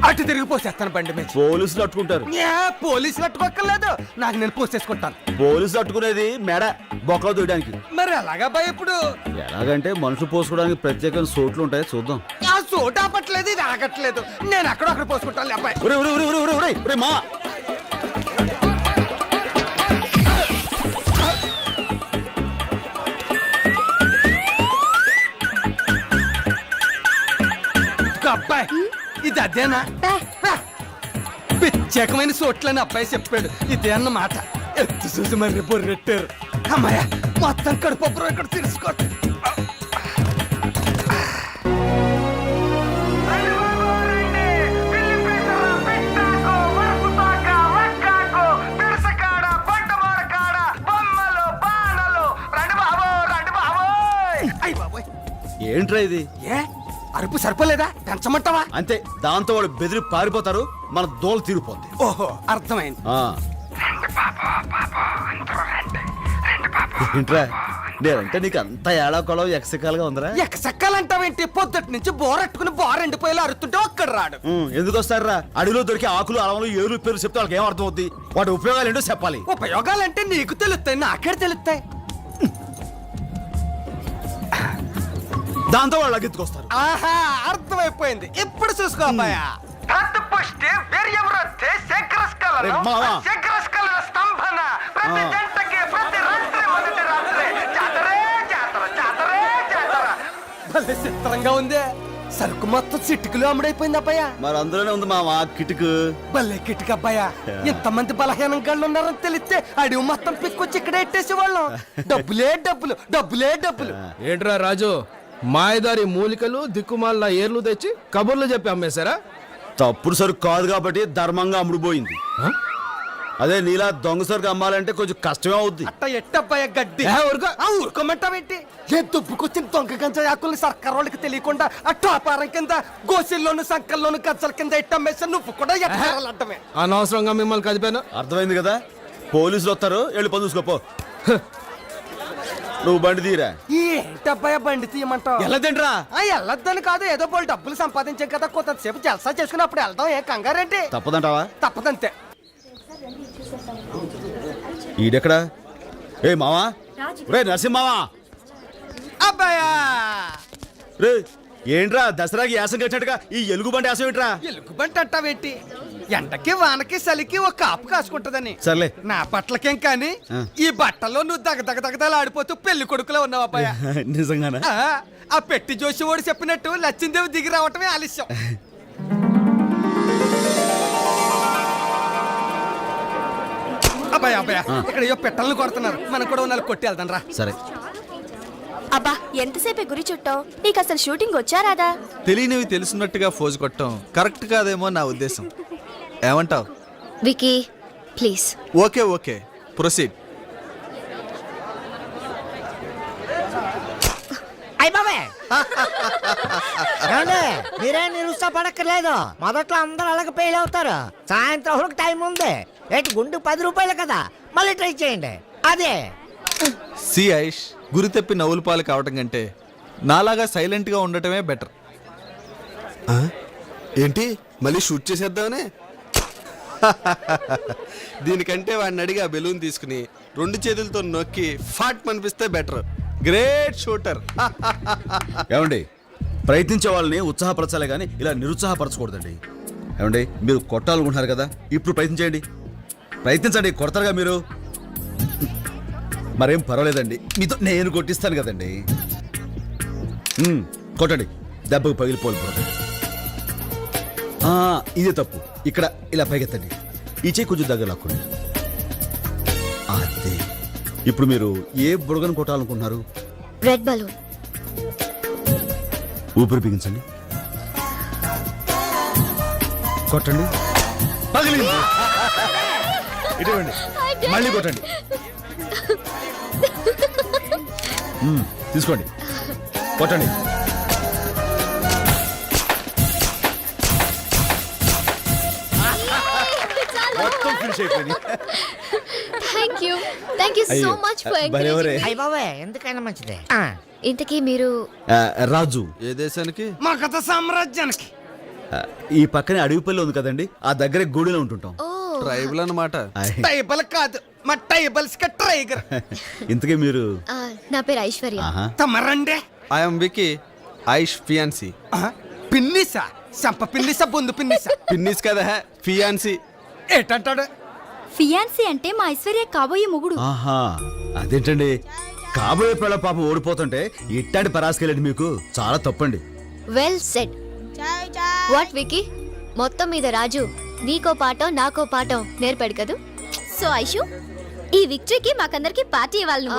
అటు తిరిగి పోసేస్తాను బండి మీద. పోలీసులు అట్టుకుంటారు. పోలీసులు అట్టుకోక్కర్లేదు, నాకు నేను పోసేసుకుంటాను. పోలీసులు అట్టుకునేది మెడ బొక్కలో దూయడానికి. మరి ఎలాగా భయ ఇప్పుడు? ఎలాగంటే మనుషులు పోసుకోవడానికి ప్రత్యేకమైన సోట్లు ఉంటాయి, చూద్దాం. ఆ చోటు ఆపట్లేదు, ఇది ఆగట్లేదు. నేను అక్కడ పోసుకుంటాను అబ్బాయి. మా అబ్బాయి ఇది అదేనా? ప్రత్యేకమైన చోట్లని అబ్బాయి చెప్పాడు. ఇదే అన్నమాట. ఎత్తు చూసి మరి బొర్రెట్టారు. అమ్మాయ మొత్తం కడుపు ఇక్కడ తీసుకో. ఏంట్రా ఇది? ఏ అరుపు సరిపోలేదా? పెంచమంటావా? అంతే, దాంతో వాళ్ళు బెదిరి పారిపోతారు, మన దోలు తీరిపోద్ది. ఓహో అర్థమైంది. ఏంట్రా నేనంటే నీకు అంత ఏడాకొలం ఎక్సకాలుగా ఉందిరా? ఎక్కసెక్కాలంటావేంటి? పొద్దుటి నుంచి బోరెట్టుకుని బోరెండిపోయేలా అరుతుంటే ఒక్కడ రాడు. ఎందుకు వస్తారా? అడవిలో దొరికి ఆకులు అలవలు ఏరు పేరు చెప్తే వాళ్ళకి ఏం అర్థం అవుద్ది? వాటి ఉపయోగాలు ఏంటో చెప్పాలి. ఉపయోగాలంటే నీకు తెలుస్తాయి, నాకే తెలుస్తాయి. దాంతో వాళ్ళు అగ్గెత్తుకొస్తారు. ఆహా అర్థమైపోయింది. ఇప్పుడు చూసుకో అబ్బాయ. చిత్రంగా ఉంది. సరుకు మొత్తం చిట్టుకులు అమ్ముడైపోయింది అబ్బాయ. మరి అందులోనే ఉంది మావా కిటుకు. భలే కిటుకు అబ్బాయ. ఎంతమంది బలహీనం గళ్ళు ఉన్నారని తెలిస్తే అడివి మొత్తం పిక్కొచ్చి ఇక్కడ ఎట్టేసేవాళ్ళం. డబ్బులే డబ్బులు, డబ్బులే డబ్బులు. ఏంట్రా రాజు, మాయదారి మూలికలు దిక్కుమాలిన ఏర్లు తెచ్చి కబుర్లు చెప్పి అమ్మేశారా? తప్పుడు సరుకు కాదు కాబట్టి ధర్మంగా అమ్ముడుపోయింది. అదే నీలా దొంగ సరుకు అమ్మాలంటే కొంచెం కష్టమే అవుద్ది. అట్ట ఎట్టబ్బాయ గడ్డి. ఊరుకోమంటావేంటి? ఏ దుబ్బుకొచ్చిన దొంగ గంజా ఆకుల్ని సర్కార్ వాళ్ళకి తెలియకుండా ఆ టోపారం కింద గోసిల్లోను సంకల్లోను గజ్జల కింద ఎట్టమ్మేసా నువ్వు కూడా ఎట్టాలంటమే. అనవసరంగా మిమ్మల్ని కదిపాను. అర్థమైంది కదా, పోలీసులు వస్తారు, వెళ్ళి పని చూసుకోపో. నువ్వు బండి తీరా. ఏంటబ్బాయ బండి తీయమంటావు? వెళ్ళదండ్రా. వెళ్ళొద్దని కాదు, ఏదో పోలు డబ్బులు సంపాదించాం కదా, కొంతసేపు జల్సా చేసుకున్నప్పుడు వెళ్దాం. ఏ కంగారేంటి? తప్పదంటావా? తప్పదంతే. ఈడెక్కడా? ఏ మావా, రే నరసింహావా. అబ్బాయా రే ఏంట్రా దసరాకి యాసం కట్టినట్టుగా ఈ ఎలుగు బండి యాసం ఏంట్రా? ఎలుగుబంటి అంటావేంటి? ఎండకి వానకి చలికి ఒక కాపు కాసుకుంటదని. సర్లే. నా పట్లకేం కానీ ఈ బట్టల్లో నువ్వు దగదగదగదలు ఆడిపోతూ పెళ్లి కొడుకులో ఉన్నావు అబ్బాయ. నిజంగానా? ఆ పెట్టి జోషి ఓడి చెప్పినట్టు లచ్చిందేవి దిగి రావటమే ఆలస్యం. అబ్బాయి అబ్బాయి ఇక్కడ ఏవో పెట్టలను కొడుతున్నారు, మనం కూడా ఉన్నాళ్ళు కొట్టి వెళ్దాం రా. సరే. అబ్బా ఎంతసేపే గురి చుట్టావు? నీకు అసలు షూటింగ్ వచ్చా రాదా? తెలియనివి తెలుసున్నట్టుగా ఫోజు కొట్టడం కరెక్ట్ కాదేమో నా ఉద్దేశం. ఏమంటావ్ Vicky please? Okay okay, proceed. మీరే నిరుత్సాహపడక్కర్లేదు. మొదట్లో అందరూ అలాగే ఫెయిల్ అవుతారు. సాయంత్రం వరకు టైం ఉంది. ఏంటి గుండు 10 రూపాయలు కదా, మళ్ళీ ట్రై చేయండి. అదే సి ఐష్, గురి తప్పి నవ్వుల పాలు కావటం కంటే నాలాగా సైలెంట్ గా ఉండటమే బెటర్. ఏంటి మళ్ళీ షూట్ చేసేద్దామనే? దీనికంటే వాడిని అడిగి ఆ బెలూన్ తీసుకుని 2 చేతులతో నొక్కి ఫాట్ మనిపిస్తే బెటర్. Great shooter. ఏమండి, ప్రయత్నించే వాళ్ళని ఉత్సాహపరచాలే కానీ ఇలా నిరుత్సాహపరచకూడదండి. ఏమండి, మీరు కొట్టాలనుకుంటున్నారు కదా, ఇప్పుడు ప్రయత్నించండి. ప్రయత్నించండి, కొడతారుగా మీరు. మరేం పర్వాలేదండి, మీతో నేను కొట్టిస్తాను కదండి. కొట్టండి, దెబ్బకు పగిలిపోవాలి. ఇదే తప్పు. ఇక్కడ ఇలా పైకెత్తండి, ఈ చేయి కొంచెం దగ్గర లాక్కోండి. అదే. ఇప్పుడు మీరు ఏ బుడగను కొట్టాలనుకుంటున్నారు? Red balloon. ఊపిరి బిగించండి, కొట్టండి. పగిలింది. ఇటువంటి మళ్ళీ కొట్టండి. తీసుకోండి, కొట్టండి. మొత్తం ఫినిష్ అయిపోయింది. Thank you so much for encouraging. అయ్య బాబాయ్ ఎందుకైనా మంచిదే. ఇంతకీ మీరు రాజు, ఏ దేశానికి? మా కథ సామ్రాజ్యానికి. ఈ పక్కనే అడవిపల్లి ఉంది కదండి, ఆ దగ్గరే గూడిలో ఉంటుంటాం. ట్రైబల్ అన్నమాట. టైబల్ కాదు, మా టైబల్స్ కి టైగర్. ఇంతకీ మీరు? నా పేరు ఐశ్వర్య. తమరండే? I'm Vicky, Aish fiance. పిన్నిసా? సంప పిన్నిసా, బొందు పిన్నిసా? పిన్నిస్ కదా, ఫియాన్సీ. ఏటంటాడు? ఫియాన్సీ అంటే మా ఐశ్వర్య కాబోయే మొగుడు. ఆహా, అదేంటండి, కాబోయే పిల్ల పాపం ఓడిపోతుంటే ఇట్టాంటి పరాసుకెళ్ళండి, మీకు చాలా తప్పండి. Well said. వాట్ వికీ, మొత్తం మీద రాజు నీకో పాఠం నాకో పాఠం నేర్పాడు కదూ. సో ఐషు, ఈ విక్టరీకి మాకందరికి పార్టీ ఇవ్వాలి.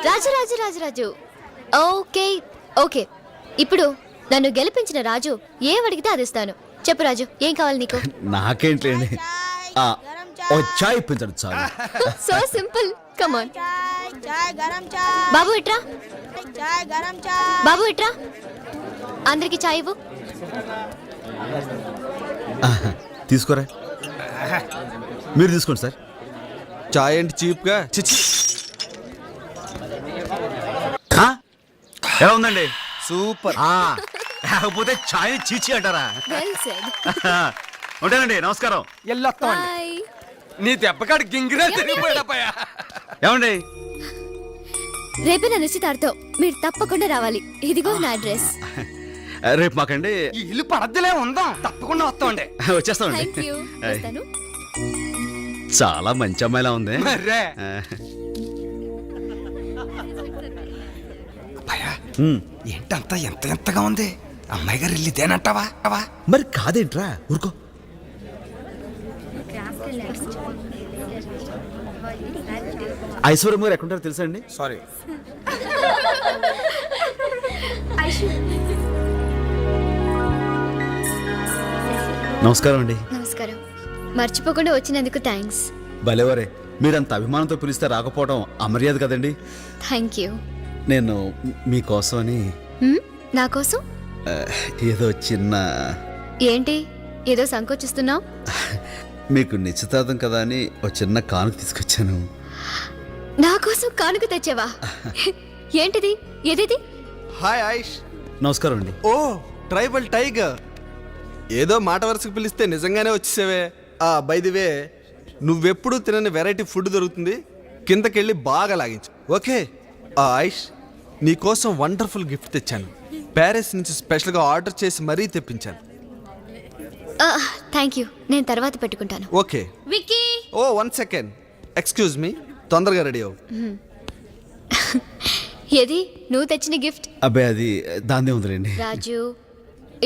రాజు రాజు రాజు రాజు ఓకే ఓకే. ఇప్పుడు నన్ను గెలిపించిన రాజు ఏం అడిగితే అది ఇస్తాను. చెప్పు రాజు, ఏం కావాలి నీకు? నాకేంటండి, ఓ చాయ్ ఇప్పించండి చాలు. So simple, come on. బాబు ఇట్రా, బాబు ఇట్రా, అందరికి చాయ్ ఇవ్వు. తీసుకోరా, మీరు తీసుకోండి సార్. చాయ్ ఏంటి చీప్ గా? చిచి. ఎలా ఉందండి? సూపర్. కాకపోతే చాయ్ చీచి అంటారా? Well said. ఉంటానండి, నమస్కారం. ఎల్లొస్తామండి. బై. నీ దెబ్బకాడు గింగిరా తిరిగిపోయాడపోయా. ఏమండి, రేపే నా నిశ్చితార్థం, మీరు తప్పకుండా రావాలి. ఇదిగో నా అడ్రస్. రేపు మాకండి. ఈ ఇల్లు పడద్దులే ఉందాం, తప్పకుండా వస్తామండి. వచ్చేస్తామండి. Thank you. వస్తాను. చాలా మంచి అమ్మాయిలా ఉంది. మర్రే. ఏంటంతా ఎంత ఎంతగా ఉంది? అమ్మాయి గారు వెళ్ళిదేనంటావా? మరి కాదేంట్రా, ఊరుకో. ఐశ్వర్యం గారు ఎక్కడుంటారో తెలుసా అండి? సారీ. నమస్కారం అండి. నమస్కారం. మర్చిపోకుండా వచ్చినందుకు థ్యాంక్స్. భలేవరే, మీరంత అభిమానంతో పిలిస్తే రాకపోవడం అమర్యాద కదండి. Thank you. నేను మీకోసం అని నా కోసం ఏదో చిన్న ఏంటి ఏదో సంకోచిస్తున్నావు? మీకు నిశ్చితార్థం కదా అని ఒక చిన్న కానుక తీసుకొచ్చాను. నా కోసం కానుక తెచ్చావా? ఏంటిది? ఏదేది? హాయ్ ఆయుష్. నమస్కారం అండి. ఓ ట్రైబల్ టైగర్, ఏదో మాట వరుసకు పిలిస్తే నిజంగానే వచ్చేసావే. బై ది వే, నువ్వెప్పుడు తినని వెరైటీ ఫుడ్ దొరుకుతుంది, కిందకెళ్ళి బాగా లాగించు. ఓకే ఆయుష్, నీకోసం వండర్ఫుల్ గిఫ్ట్ తెచ్చాను. ప్యారిస్ నుంచి స్పెషల్గా ఆర్డర్ చేసి మరీ తెప్పించాను. థ్యాంక్ యూ, నేను తర్వాత పెట్టుకుంటాను. ఓకే. విక్కీ! ఓ 1 సెకండ్, ఎక్స్క్యూజ్ మీ, తొందరగా రెడీ అవ్వు. ఏది నువ్వు తెచ్చిన గిఫ్ట్? అబ్బాయి అది దాన్నే ఉందిలేండి. రాజు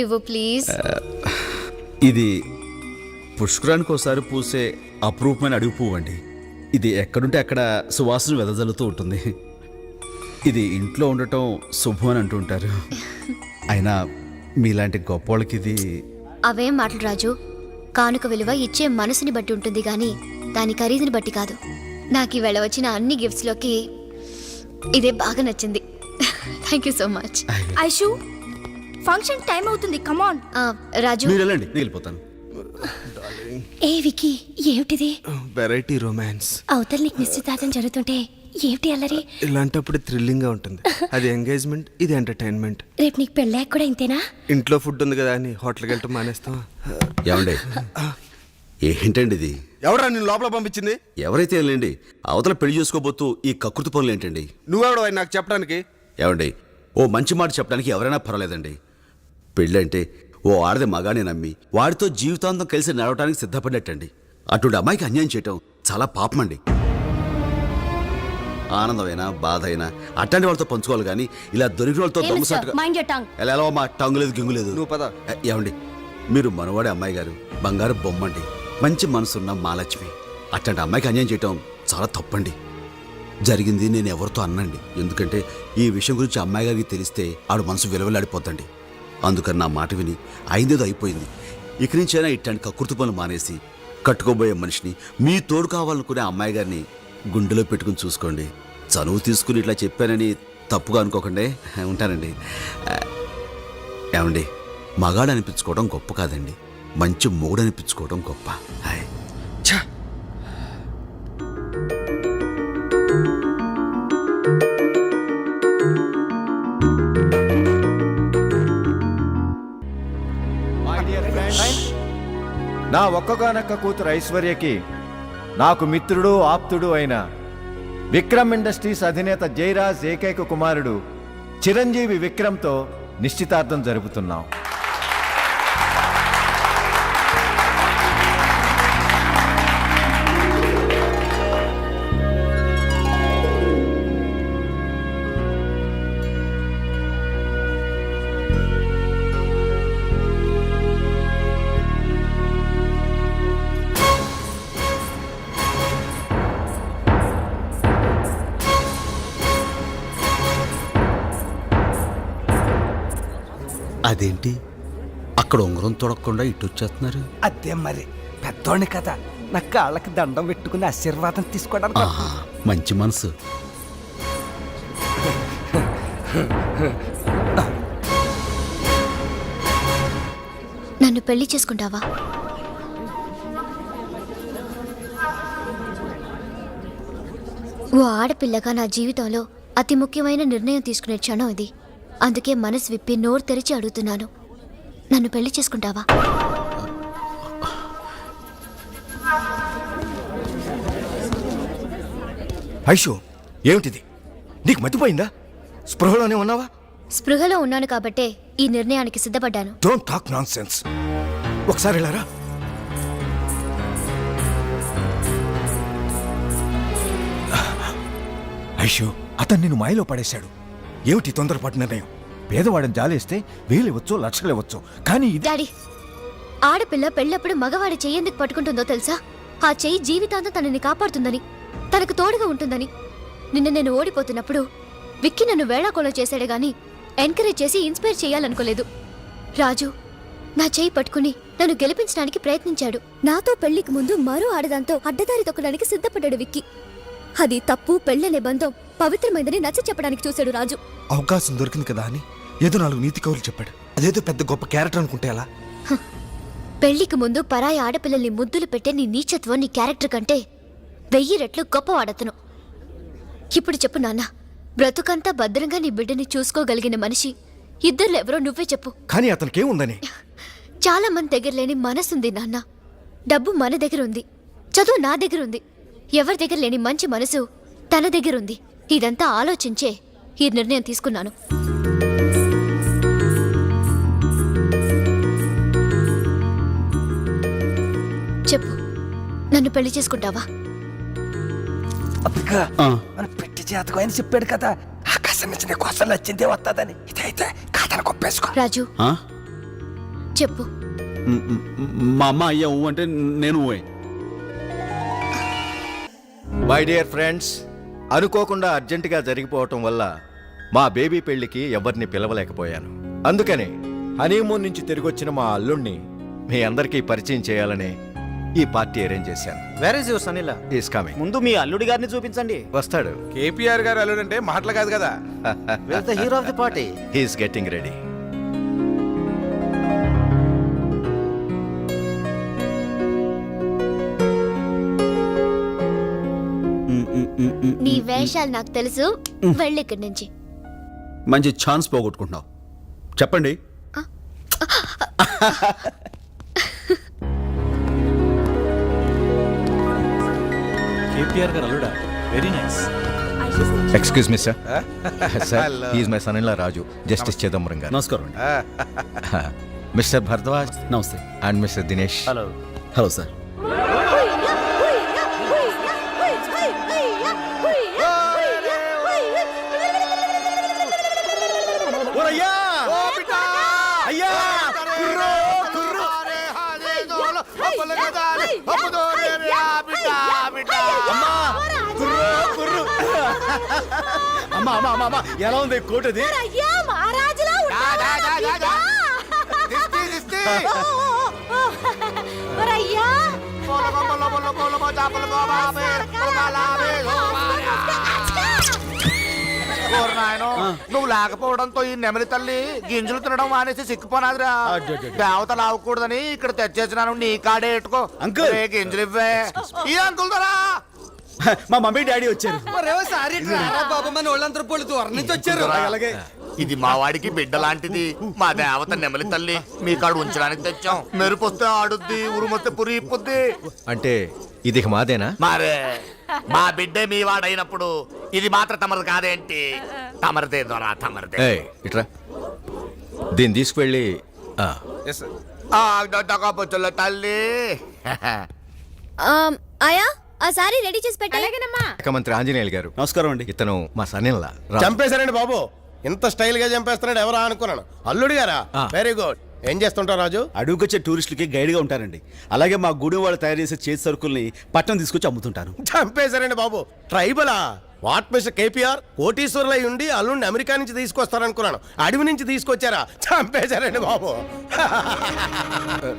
ఇవ్వు ప్లీజ్. ఇది పుష్కరానికి ఒకసారి పూసే అపురూపమైన అడుగు పువ్వు అండి. ఇది ఎక్కడుంటే అక్కడ సువాసన వెదజల్లుతూ ఉంటుంది. ఇది ఇంట్లో ఉండటం శుభం అని అంటుంటారు. అయినా మీలాంటి గొప్ప వాళ్ళకి ఇది... అవేం మాటలు రాజు. కానుక విలువ ఇచ్చే మనసుని బట్టి ఉంటుంది కానీ దాని ఖరీదుని బట్టి కాదు. నాకు ఈవేళ వచ్చిన అన్ని గిఫ్ట్స్లోకి ఇదే బాగా నచ్చింది. Thank you so much. Aishu, function time అవుతుంది, కమాన్. రాజు మీరు వెళ్ళండి, నేను వెళ్ళిపోతాను. ఏ వికీ, ఏమిటిది? Variety romance. అవతల నీకు నిశ్చితార్థం జరుగుతుంటే ఏమిటి అల్లరి? ఇలాంటప్పుడు థ్రిల్లింగ్ గా ఉంటుంది. అది ఎంగేజ్మెంట్, ఇది ఎంటర్టైన్మెంట్. రేపు నీకు పెళ్ళాక కూడా ఇంతేనా? ఇంట్లో ఫుడ్ ఉంది కదా అని హోటల్కి వెళ్ళటం మానేస్తాం. ఏమండి, ఏంటండి ఇది? ఎవరా నేను లోపల పంపించింది? ఎవరైతే వెళ్ళండి, అవతల పెళ్లి చేసుకోబోతూ ఈ కకృతి పనులు ఏంటండి? నువ్వెవడో నాకు చెప్పడానికి? ఏమండి, ఓ మంచి మాట చెప్పడానికి ఎవరైనా పర్వాలేదండి. పెళ్ళంటే ఓ ఆడది మగానే నమ్మి వాడితో జీవితాంతం కలిసి నడవడానికి సిద్ధపడ్డట్టండి. అటువంటి అమ్మాయికి అన్యాయం చేయటం చాలా పాపం అండి. ఆనందమైనా బాధ అయినా అట్లాంటి వాళ్ళతో పంచుకోవాలి కానీ ఇలా దొరికిన వాళ్ళతో దొంగసాటుగా ఎలా మా టంగు లేదు గింగు లేదు. నువ్వు పద. ఏమండి, మీరు మనవాడే అమ్మాయి గారు బంగారు బొమ్మండి, మంచి మనసున్న మహాలక్ష్మి. అట్లాంటి అమ్మాయికి అన్యాయం చేయటం చాలా తప్పండి. జరిగింది నేను ఎవరితో అన్నండి, ఎందుకంటే ఈ విషయం గురించి అమ్మాయి గారికి తెలిస్తే ఆడు మనసు విలువలాడిపోతండి. అందుకని నా మాట విని అయిందేదో అయిపోయింది. ఇక నుంచైనా ఇట్లాంటి కకృతి పనులు మానేసి కట్టుకోబోయే మనిషిని, మీ తోడు కావాలనుకునే అమ్మాయి గారిని గుండెలో పెట్టుకుని చూసుకోండి. చనువు తీసుకుని ఇట్లా చెప్పానని తప్పుగా అనుకోకండి. ఉంటానండి. ఏమండి, మగాడు అనిపించుకోవడం గొప్ప కాదండి, మంచి మొగుడు అనిపించుకోవడం గొప్ప. హాయ్. నా ఒక్కగానొక్క కూతురు ఐశ్వర్యకి నాకు మిత్రుడు ఆప్తుడు అయిన విక్రమ్ ఇండస్ట్రీస్ అధినేత జయరాజ్ ఏకైక కుమారుడు చిరంజీవి విక్రమ్తో నిశ్చితార్థం జరుపుతున్నాం. అదేంటి అక్కడ ఉంగరం తొడకుండా ఇటు వచ్చేస్తున్నారు? అదే మరి, పెద్దోడిని కదా, నా కాళ్ళకి దండం పెట్టుకుని ఆశీర్వాదం తీసుకోవడానికి. మంచి మనసు. నన్ను పెళ్లి చేసుకుంటావా? ఓ ఆడపిల్లగా నా జీవితంలో అతి ముఖ్యమైన నిర్ణయం తీసుకునే క్షణం ఇది. అందుకే మనసు విప్పి నోరు తెరిచి అడుగుతున్నాను, నన్ను పెళ్లి చేసుకుంటావా? ఐషు, ఏమిటిది? నీకు మతిపోయిందా? స్పృహలోనే ఉన్నావా? స్పృహలో ఉన్నాను కాబట్టే ఈ నిర్ణయానికి సిద్ధపడ్డాను. Don't talk nonsense. ఒకసారి వెళ్ళారా? ఐషు, అతను నిన్ను మాయలో పడేశాడు. ఏమిటి తొందరపాటు నిర్ణయం? పేదవాడిని జాలేస్తే వేలు ఇవ్వచ్చు, లక్షలు ఇవ్వచ్చు, కానీ ఇది డాడీ, ఆడపిల్ల పెళ్ళప్పుడు మగవాడి చెయ్యి ఎందుకు పట్టుకుంటుందో తెలుసా? ఆ చెయ్యి జీవితాంతం తనని కాపాడుతుందని, తనకు తోడుగా ఉంటుందని. నిన్న నేను ఓడిపోతున్నప్పుడు విక్కీ నన్ను వేళాకోళం చేశాడే గాని ఎంకరేజ్ చేసి ఇన్స్పైర్ చేయాలనుకోలేదు. రాజు నా చెయ్యి పట్టుకుని నన్ను గెలిపించడానికి ప్రయత్నించాడు. నాతో పెళ్లికి ముందు మరో ఆడదాంతో అడ్డదారి తొక్కడానికి సిద్ధపడ్డాడు విక్కీ. అది తప్పు, పెళ్ళనే బంధం పవిత్రమైందని నచ్చ చెప్పడానికి చూశాడు రాజు. అవకాశం దొరికింది కదా అని ఏదో 4 నీతి కవులు చెప్పాడు. అదేదో పెద్ద గొప్ప క్యారెక్టర్ అనుకుంటే ఎలా? పెళ్లికి ముందు పరాయి ఆడపిల్లల్ని ముద్దులు పెట్టే నీ నీచత్వం నీ క్యారెక్టర్ కంటే 1000 రెట్లు గొప్పవాడతను. ఇప్పుడు చెప్పు నాన్న, బ్రతుకంతా భద్రంగా నీ బిడ్డని చూసుకోగలిగిన మనిషి ఇద్దరులో ఎవరో నువ్వే చెప్పు. కానీ అతనికేముందని? చాలా మంది దగ్గర లేని మనసుంది నాన్న. డబ్బు మన దగ్గర ఉంది, చదువు నా దగ్గర ఉంది. ఎవరి దగ్గర లేని మంచి మనసు తన దగ్గర ఉంది. ఇదంతా ఆలోచించే ఈ నిర్ణయం తీసుకున్నాను. చెప్పు, నన్ను పెళ్లి చేసుకుంటావా? మన పెట్టి జాతకం అని చెప్పాడు కదా, ఆకాశం నుంచి కోసం నచ్చిందే వస్తుందని. ఇదైతే కాదని కొప్పేసుకో. రాజు చెప్పు. మా అమ్మ అయ్యా ఊ అంటే నేను ఊయే. మై డియర్ ఫ్రెండ్స్, అనుకోకుండా అర్జెంటుగా జరిగిపోవటం వల్ల మా బేబీ పెళ్లికి ఎవరిని పిలవలేకపోయాను. అందుకని హనీమూన్ నుంచి తిరిగొచ్చిన మా అల్లుణ్ణి మీ అందరికీ పరిచయం చేయాలని ఈ పార్టీ అరేంజ్ చేశాను. Where is your son in law? Is coming. ముందు మీ అల్లుడి గారిని చూపించండి. వస్తాడు. కేపీఆర్ గారు అల్లుడంటే మాటలు కాదు కదా. The hero of the party. He's getting ready. నీ వేషాలు నాకు తెలుసు, వెళ్ళి ఇక్కడి నుంచి. మంచి ఛాన్స్ పోగొట్టుకుంటున్నావు. చెప్పండి. కేపీఆర్ గారు అల్లుడా? Very nice. Excuse me sir. Sir, he's my son in law Raju, justice Chidambaram గారు. నమస్కారం అండి. మిస్టర్ భరద్వాజ్ నమస్తే. And mister Dinesh. Hello. Hello sir. అమ్మా అమ్మా అమ్మా అమ్మా, ఎలా ఉంది కోటది? నువ్వు లేకపోవడంతో ఈ నెమలి తల్లి గింజలు తినడం మానేసి సిక్కిపోనాదిరా. దేవత లావకూడదని ఇక్కడ తెచ్చేసినాను, నీ కాడే ఎట్టుకో. అంకుల్. గింజలు ఇవ్వే. ఈ అంకుల్ దరా మా మమ్మీ డాడీ వచ్చారు. అలాగే ఇది మా వాడికి బిడ్డ లాంటిది. మా దేవత నెమలి తల్లి మీ కాడు ఉంచడానికి తెచ్చాం. మెరుపొస్తే ఆడుద్ది, ఉరుమొస్తే పురి ఇప్పుద్ది. అంటే ఇది మాదేనా? మరే మా బిడ్డే మీ వాడైనప్పుడు ఇది మాత్రం తమరు కాదేంటి? తమరిదే దొరా, తమరిదే. ఏయ్, ఇట్రా. దీన్ని తీసుకువెళ్ళి తల్లి ఆయా ఆ సారీ రెడీ చేసి పెట్టాలేగనమ్మా. మంత్రి ఆంజనేయులు గారు. నమస్కారం అండి. ఇతను మా సన్నిల్లా. చంపేశారండి బాబు. ఇంత స్టైల్ గా చంపేస్తున్నాడు ఎవరా అనుకున్నాను. అల్లుడు గారా? Very good. ఏం చేస్తుంటావు రాజు? అడుగుకొచ్చే టూరిస్టులకి గైడ్ గా ఉంటారండి. అలాగే మా గుడి వాళ్ళు తయారు చేసే చేతి సరుకుల్ని పట్టణం తీసుకొచ్చి అమ్ముతుంటారు. చంపేశారండి బాబు. ట్రైబలా? వాట్ మిస్టర్ కేపీఆర్ కోటీశ్వరులై ఉండి అల్లుడిని అమెరికా నుంచి తీసుకొస్తారనుకున్నాను. అడవి నుంచి తీసుకొచ్చారా? చంపేశారండి బాబు.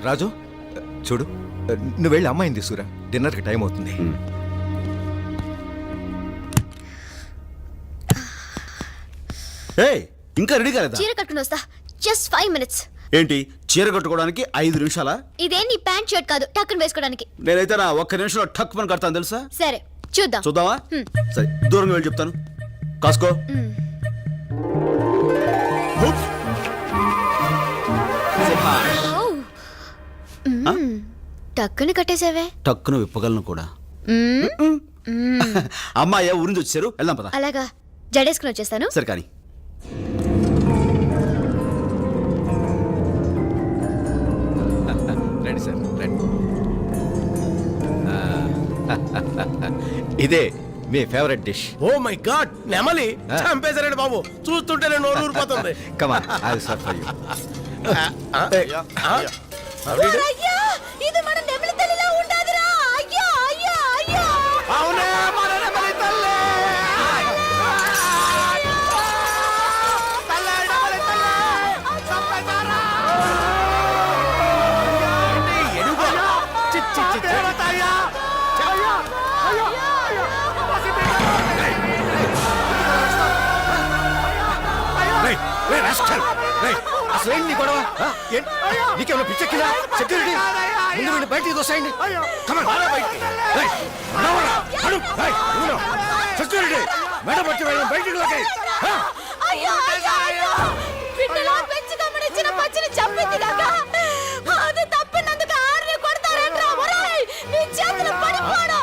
రాజు చూడు, నువ్వు వెళ్ళి అమ్మాయిని తీసుకురా. డిన్నర్కి టైం అవుతుంది. ఏయ్, ఇంకా రెడీ కాలేదా? చీర కట్టుకుని వస్తా. Just 5 minutes. ఏంటి, చీర కట్టుకోవడానికి 5 నిమిషాలా? ఇదే నీ ప్యాంట్ షర్ట్ కాదు, టక్కుని వేసుకోవడానికి. నేనైతే నా ఒక్క నిమిషంలో టక్ పని కడతాను తెలుసా? సరే చూద్దాం. చూద్దామా? సరే, దూరంగా వెళ్ళి చెప్తాను. కాసుకో. టక్కుని కట్టేసావే. టక్కును విప్పగలను కూడా. అమ్మాయ్యా ఊరి నుంచి వచ్చారు, వెళ్దాం పద. అలాగా, జడేసుకుని వచ్చేస్తాను. సరే కానీ. రండి సార్, రండి. ఇదే మీ favourite dish. Oh my god నెమలి చంపేశారండి బాబు, చూస్తుంటే నేను నోరు ఊరిపోతుంది. Come on I will serve for you. ఇది మన నెమలి తల్లిలా ఉండాదిరా. అయ్యో అయ్యో అయ్యో. అవునే మన నెమలి తల్లి. అసలేంటి నీ గొడవ? నీకేమైనా పిచ్చెక్కిందా? సెక్యూరిటీ ముందు వీడిని బయటికి తోసేయండి. సెక్యూరిటీ మేడం వచ్చి వెళ్ళి బయటికి తోసేయ్. అయ్యో అయ్యో అయ్యో. బిడ్డలా పెంచి గమనించిన పచ్చిని చంపింది కాక అది తప్పినందుకు ఆర్ని కొడతారేంట్రా? ఒరేయ్ నీ చేతులు పడిపోడు.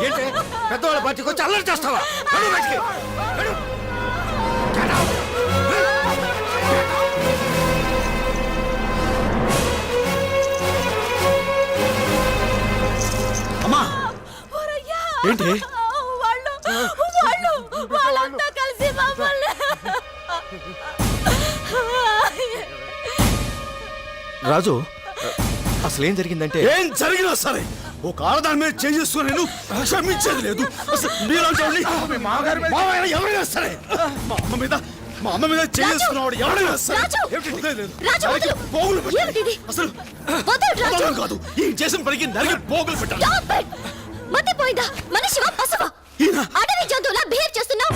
ఏంటి పెద్దవాళ్ళ పార్టీకి వచ్చి అల్లరి చేస్తావా? వెళ్ళు బయటికి. వెళ్ళు. అమ్మా ఏంటి వాళ్ళంతా కలిసి మమ్మల్ని రాజు అసలేం జరిగిందంటే ఏం జరిగినా సరే ఒక ఆడదాని మీద చేసుకుని నేను క్షమించేది లేదు. అసలు మీలాంటి వాళ్ళని మావయ్య ఎవరైనా సరే మా అమ్మ మీద చేసుకున్నవాడు ఎవరైనా సరే వదిలేదు. నరికి పోగులు పెట్టాలి. అసలు వదలడం కాదు, ఈ చేసిన పనికి నరికి పోగులు పెట్టాలి. మతిపోయిందా? మనిషివా పశువా? అడవి జంతువులా బిహేవ్ చేస్తున్నావు.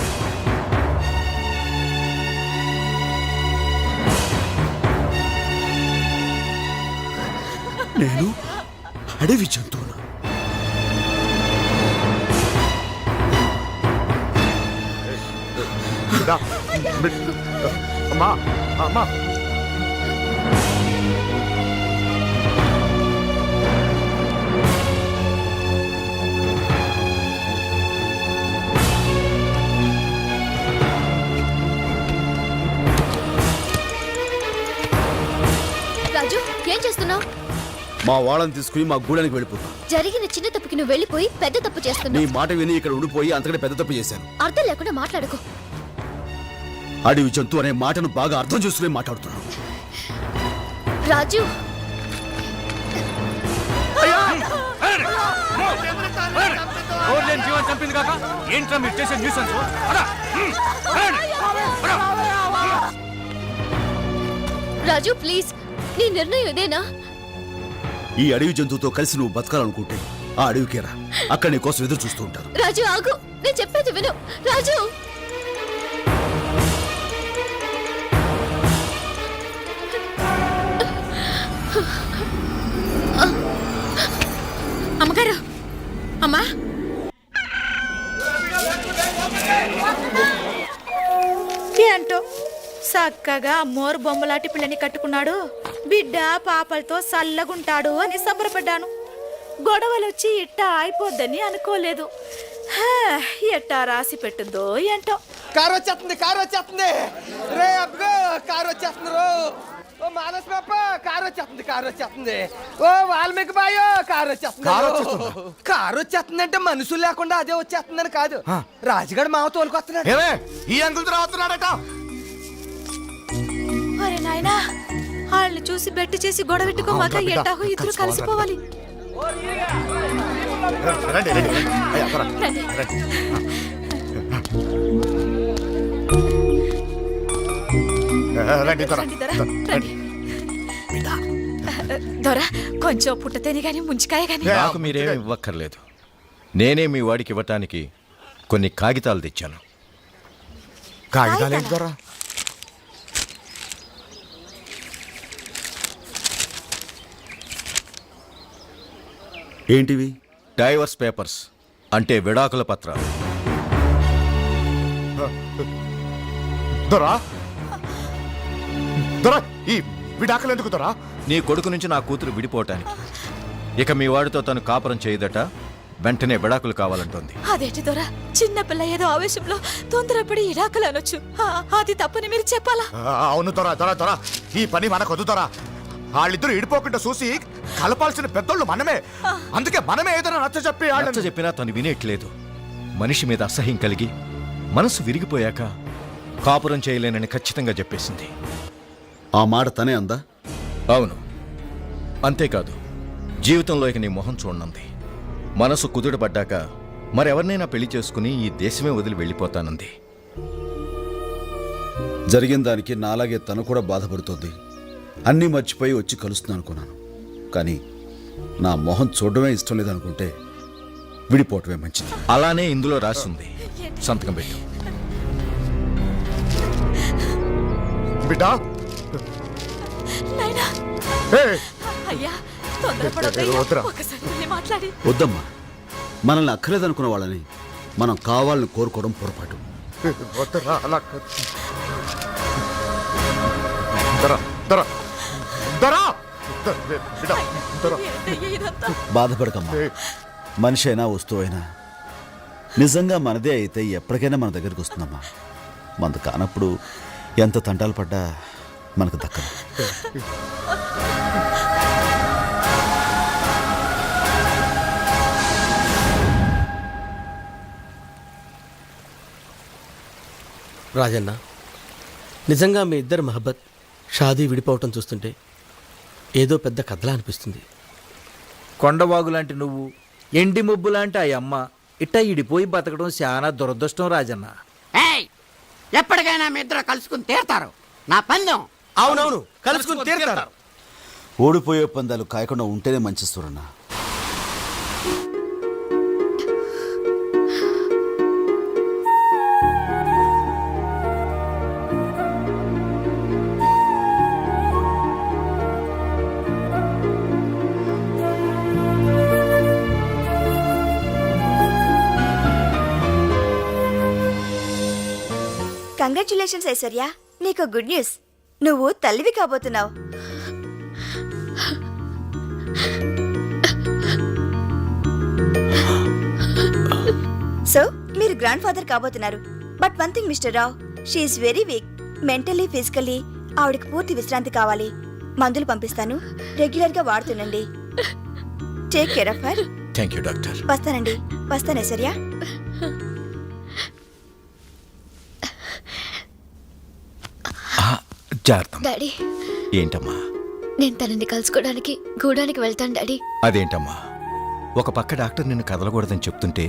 నేను అడవి జంతువును. అమ్మా అమ్మా రాజు ఏం చేస్తున్నావు? మా వాళ్ళని తీసుకుని మా గూడానికి వెళ్ళిపోతా. జరిగిన చిన్న తప్పుకి నువ్వు వెళ్ళిపోయి పెద్ద తప్పు నీ చేస్తున్నావు. మాట విని ఇక్కడ ఉండిపోయి అంతకంటే పెద్ద తప్పు చేశాను. అర్థం లేకుండా మాట్లాడుకో. అడవి జంతువు అనే మాటను బాగా అర్థం చేసుకుని మాట్లాడుతున్నాను. రాజు జీవన్ చంపింది కాక ఏంట్రా మీరు చేసే న్యూసెన్స్? రాజు ప్లీజ్, నీ నిర్ణయం ఇదేనా? ఈ అడవి జంతువుతో కలిసి నువ్వు బతకాలనుకుంటే ఆ అడవికేరా, అక్కడ నీ కోసం ఎదురు చూస్తూ ఉంటారు. రాజు ఆగు, నేను చెప్పేది విను. రాజు అమ్మగారు అమ్మా ఏంటో చక్కగా అమ్మోరు బొమ్మలాంటి పిల్లని కట్టుకున్నాడు, బిడ్డ పాపలతో సల్లగుంటాడు అని సంబరపడ్డాను. గొడవలొచ్చి ఇట్టా అయిపోద్దని అనుకోలేదు. ఎట్టా రాసి పెట్టిందో ఏంటో. కారు వచ్చేస్తుంది, కారు వచ్చేస్తుంది రే అబ్బో, కారు వచ్చేస్తుంది రో. ఓ మానస్ పాప, కారు వచ్చేస్తుంది, కారు వచ్చేస్తుంది. ఓ వాల్మీకి బాయో, కారు వచ్చేస్తుంది. కారు వచ్చేస్తుంది అంటే మనుషులు లేకుండా అదే వచ్చేస్తుందని కాదు, రాజుగారు మావ తోలుకొస్తున్నాడు. ఈ అంకుల్ రావుతున్నాడట. అరే నాయనా, వాళ్ళని చూసి బెట్టు చేసి గొడవెట్టుకోమాక ఎట్టాగో ఇద్దరు కలిసిపోవాలి. రండి రండి రండి. రండి త్వర. రండి దొర, రండి. దొర కొంచెం పుట్టతేని గాని ముంచికాయ గాని. నాకు మీరేమి ఇవ్వక్కర్లేదు, నేనే మీ వాడికి ఇవ్వటానికి కొన్ని కాగితాలు తెచ్చాను. కాగితాలు ఏంటి త్వర? ఏంటివి? డైవర్స్ పేపర్స్, అంటే విడాకుల పత్రాలు. దొరా దొరా, ఈ విడాకులు ఎందుకు దొరా? నీ కొడుకు నుంచి నా కూతురు విడిపోవటానికి. ఇక మీ వాడితో తను కాపురం చేయదట, వెంటనే విడాకులు కావాలంటోంది. అదేంటి దొర, చిన్నపిల్ల ఏదో ఆవేశంలో తొందరపడి ఇడాకులు అనొచ్చు, అది తప్పని మీరు చెప్పాలా? అవును దొరా, దొరా దొరా, ఈ పని మనకొద్దు దొరా. వాళ్ళిద్దరు ఇడిపోకుండా చూసి కలపాల్సిన పెద్దోళ్ళు మనమే. అందుకే మనమే ఏదైనా నచ్చ చెప్పి చెప్పినా తను వినేట్లేదు. మనిషి మీద అసహ్యం కలిగి మనసు విరిగిపోయాక కాపురం చేయలేనని ఖచ్చితంగా చెప్పేసింది. ఆ మాట తనే అందా? అవును, అంతేకాదు జీవితంలో ఇక నీ మొహం చూడనంది. మనసు కుదుటపడ్డాక మరెవరినైనా పెళ్లి చేసుకుని ఈ దేశమే వదిలి వెళ్ళిపోతానంది. జరిగిన దానికి నాలాగే తను కూడా బాధపడుతోంది. అన్నీ మర్చిపోయి వచ్చి కలుస్తున్నాను అనుకున్నాను. కానీ నా మొహం చూడడమే ఇష్టం లేదనుకుంటే విడిపోవటమే మంచిది. అలానే ఇందులో రాసింది. సంతకం పెట్టు. బిడ్డా నాయనా అయ్యా తొందరపడొద్దయ్యా. ఒకసారి వెళ్ళి మాట్లాడి. వద్దమ్మా, మనల్ని అక్కర్లేదనుకున్న వాళ్ళని మనం కావాలని కోరుకోవడం పొరపాటు. వద్దరా, అలా దరా దరా దరా బిడ్డా దరా. ఏంటయ్యా ఇదంతా? బాధపడకమ్మా. మనిషి అయినా వస్తువైనా నిజంగా మనదే అయితే ఎప్పటికైనా మన దగ్గరికి వస్తుందమ్మా. మనది కానప్పుడు ఎంత తంటాలు పడ్డా మనకు దక్కదు. రాజన్న, నిజంగా మీ ఇద్దరు మహబ్బత్ షాదీ విడిపోవటం చూస్తుంటే ఏదో పెద్ద కథలా అనిపిస్తుంది. కొండవాగు లాంటి నువ్వు, ఎండి మొబ్బు లాంటి ఆ అమ్మ ఇట్టా ఇడిపోయి బతకడం చాలా దురదృష్టం రాజన్న. ఎప్పటికైనా మీ ఇద్దరు కలుసుకుని తీరతారు. నా పందెం. అవునవును, కలుసుకుని తీరుతారు. ఓడిపోయే పందాలు కాయకుండా ఉంటేనే మంచి సూరన్న. కంగ్రాచులేషన్స్ ఐశ్వర్య, నీకు గుడ్ న్యూస్. నువ్వు తల్లివి కాబోతున్నావు. సో మీరు గ్రాండ్ ఫాదర్ కాబోతున్నారు. But one thing mister Rao, she is very weak. Mentally physically ఆవిడకి పూర్తి విశ్రాంతి కావాలి. మందులు పంపిస్తాను, రెగ్యులర్ గా వాడుతుండండి. Take care of her. Thank you doctor. వస్తానండి. వస్తాను ఐశ్వర్య. డాడీ. ఏంటమ్మా? నేను తనని కలుసుకోవడానికి గూడానికి వెళ్తాను డాడీ. అదేంటమ్మా, ఒక పక్క డాక్టర్ నిన్ను కదలకూడదని చెప్తుంటే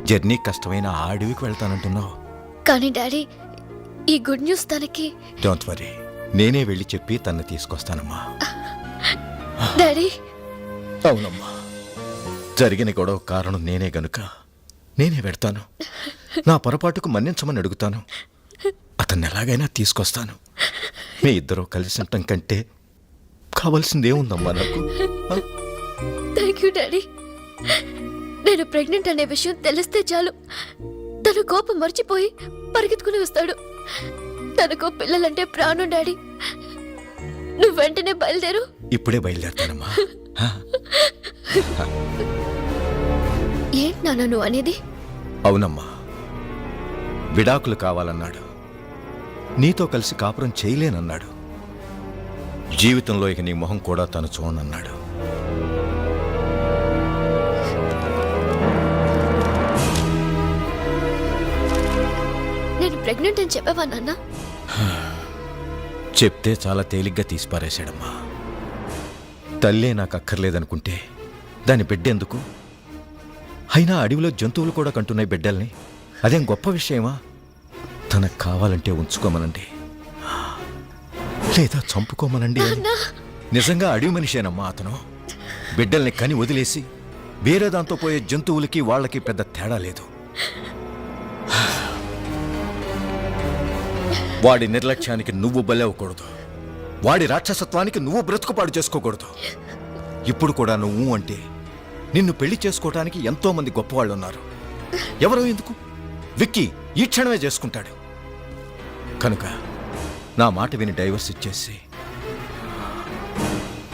జర్నీ కష్టమైన ఆ అడవికి వెళ్తానంటున్నావు. కానీ డాడీ, ఈ గుడ్ న్యూస్ తనకి. డోంట్ వరీ, నేనే వెళ్ళి చెప్పి తన్ని తీసుకొస్తానమ్మా. డాడీ. అవునమ్మా, జరిగిన గొడవ కారణం నేనే గనుక నేనే పెడతాను. నా పొరపాటుకు మన్నించమని అడుగుతాను. అతన్ని ఎలాగైనా తీసుకొస్తాను. మీ ఇద్దరూ కలిసి ఉండటం కంటే కావాల్సిందేముందమ్మా నాకు? Thank you daddy. నేను ప్రెగ్నెంట్ అనే విషయం తెలిస్తే చాలు తన కోపం మర్చిపోయి పరిగెత్తుకుని వస్తాడు. తనకు పిల్లలంటే ప్రాణం డాడీ. నువ్వు వెంటనే బయలుదేరు. ఇప్పుడే బయలుదేరుతానమ్మా. ఏంటి నాన్న నువ్వు అనేది? అవునమ్మా, విడాకులు కావాలన్నాడు. నీతో కలిసి కాపురం చేయలేనన్నాడు. జీవితంలో ఇక నీ మొహం కూడా తను చూడనన్నాడు. నేను ప్రెగ్నెంట్ అని చెప్పావా నాన్న? చెప్తే చాలా తేలిగ్గా తీసిపారేశాడమ్మా. తల్లే నాకు అక్కర్లేదనుకుంటే దాని బిడ్డెందుకు? అయినా అడవిలో జంతువులు కూడా కంటున్నాయి బిడ్డల్ని. అదేం గొప్ప విషయమా? తనకు కావాలంటే ఉంచుకోమనండి, లేదా చంపుకోమనండి. నిజంగా అడవి మనిషేనమ్మా అతను. బిడ్డల్ని కని వదిలేసి వేరే దాంతో పోయే జంతువులకి వాళ్ళకి పెద్ద తేడా లేదు. వాడి నిర్లక్ష్యానికి నువ్వు బలవ్వకూడదు. వాడి రాక్షసత్వానికి నువ్వు బ్రతుకుపాడు చేసుకోకూడదు. ఇప్పుడు కూడా నువ్వు అంటే నిన్ను పెళ్లి చేసుకోవటానికి ఎంతో మంది గొప్పవాళ్ళు ఉన్నారు. ఎవరో ఎందుకు? విక్కీ ఈ క్షణమే చేసుకుంటాడు. కనుక నా మాట విని డైవర్స్ ఇచ్చేసి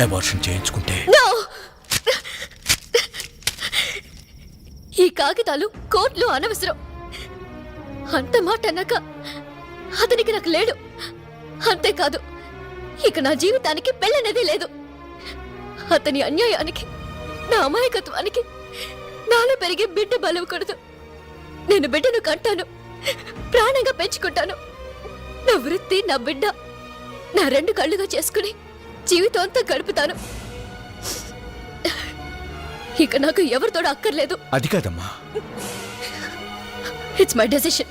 అబార్షన్ చేయించుకుంటే. ఈ కాగితాలు కోర్టులో అనవసరం. అంత మాట అన్నాక అతనికి నాకు లేడు. అంతేకాదు, ఇక నా జీవితానికి పెళ్ళనేది లేదు. అతని అన్యాయానికి, నా అమాయకత్వానికి నాలో పెరిగే బిడ్డ బలవకూడదు. నేను బిడ్డను కంటాను, ప్రాణంగా పెంచుకుంటాను. నా వృత్తి, నా బిడ్డ నా రెండు కళ్ళుగా చేసుకుని జీవితం అంతా గడుపుతాను. ఇక నాకు ఎవరితోడూ అక్కర్లేదు. అది కాదమ్మా. It's my decision.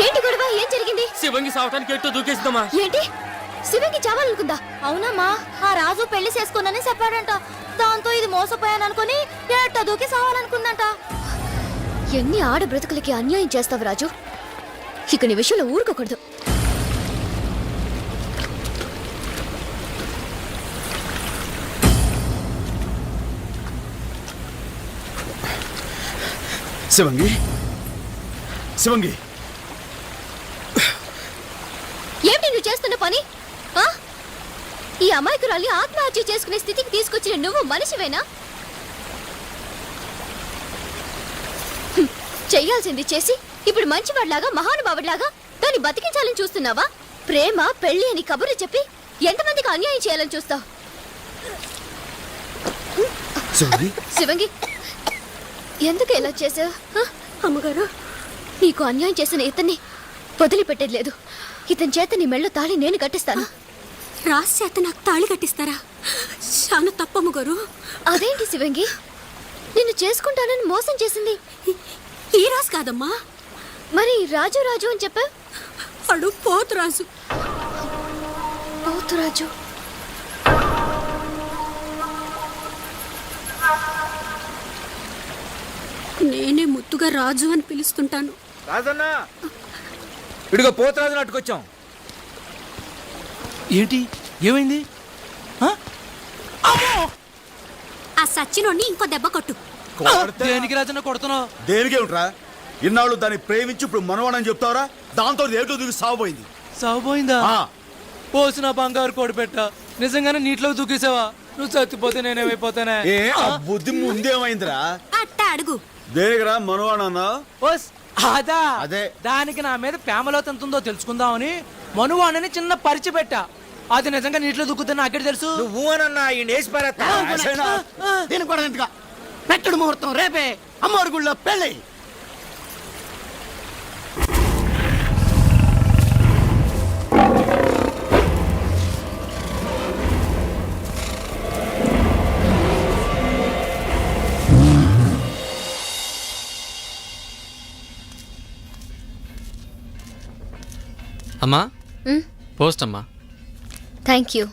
ఏంటి గొడవ? ఏం జరిగింది? శివంగి సావటానికి ఎట్టో దూకేసిందమ్మా. ఏంటి? శివంగి చావాలనుకుందా? అవునమ్మా, ఆ రాజు పెళ్లి చేసుకోనని చెప్పాడంట. దాంతో ఇది మోసపోయాను అనుకుని ఎట్ట దూకి సావాలనుకుందంట. ఎన్ని ఆడ బ్రతుకులకి అన్యాయం చేస్తావు రాజు. ఇక నీ విషయంలో ఊరుకోకూడదు. శివంగి, శివంగి, ఏమిటి నువ్వు చేస్తున్న పని? ఆ? ఈ అమాయకురాల్ని ఆత్మహత్య చేసుకునే స్థితికి తీసుకొచ్చిన నువ్వు మనిషివేనా? చెయ్యాల్సింది చేసి ఇప్పుడు మంచివాడిలాగా, మహానుభావుడిలాగా దాన్ని బతికించాలని చూస్తున్నావా? ప్రేమ, పెళ్లి అని కబుర్లు చెప్పి ఎంతమందికి అన్యాయం చేయాలని చూస్తావు? శివంగి, ఎందుకు ఇలా చేసావు? అమ్మగారు, నీకు అన్యాయం చేసిన ఇతన్ని వదిలిపెట్టేది లేదు. ఇతని చేత నీ మెళ్ళో తాళి నేను కట్టిస్తాను. రాసి చేత నాకు తాళి కట్టిస్తారా? చాలా తప్పమ్మ గారు. అదేంటి శివంగి, నిన్ను చేసుకుంటానని మోసం చేసింది ఈ రాజు కాదమ్మా. మరి రాజు రాజు అని చెప్పా? అడు పోతురాజు. పోతురాజు? నేనే ముద్దుగా రాజు అని పిలుస్తుంటాను. రాజన్నా, ఇడిగో పోతరాజు నాటుకొచ్చాం. ఏంటి? ఏమైంది? ఆ సచ్చినోడిని ఇంకో దెబ్బ కొట్టు. దేనికి రాజన్న కొడుతున్నావు? దేనికేమిట్రా? ఇన్నాళ్ళు దాన్ని ప్రేమించి ఇప్పుడు మనవాడని చెప్తావరా? దాంతో ఏటో దిగి సాగుపోయింది. సాగుపోయిందా? పోసిన బంగారు కోడి పెట్ట నిజంగానే నీటిలో దూకేసావా? నువ్వు చచ్చిపోతే నేనేమైపోతానే? ఏ ఆ బుద్ధి ముందేమైందిరా? అట్ట అడుగు. దేనికిరా మనవాడన్నా? అదా, అదే. దానికి నా మీద ప్రేమలో ఎంతుందో తెలుసుకుందామని మనువాణని చిన్న పరిచి పెట్టా. అది నిజంగా నీటిలో దూకుతున్నా నాకే తెలుసు. నువ్వు అనన్నా ఈ నేసి పారేస్తా. దీనికి కూడా ఎందుకు? పెట్టుడు ముహూర్తం రేపే, అమ్మవారి గుళ్ళో పెళ్ళి. అమ్మా, పోస్ట్ అమ్మా. Thank you.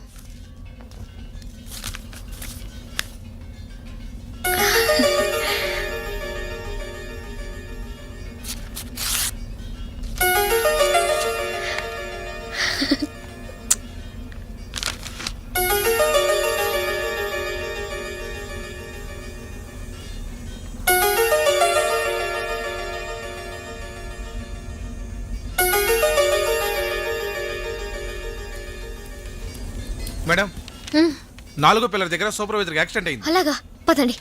మేడం, 4వ పిల్లర్ దగ్గర సూపర్వైజర్ యాక్సిడెంట్ అయింది. అలాగా, పదండి.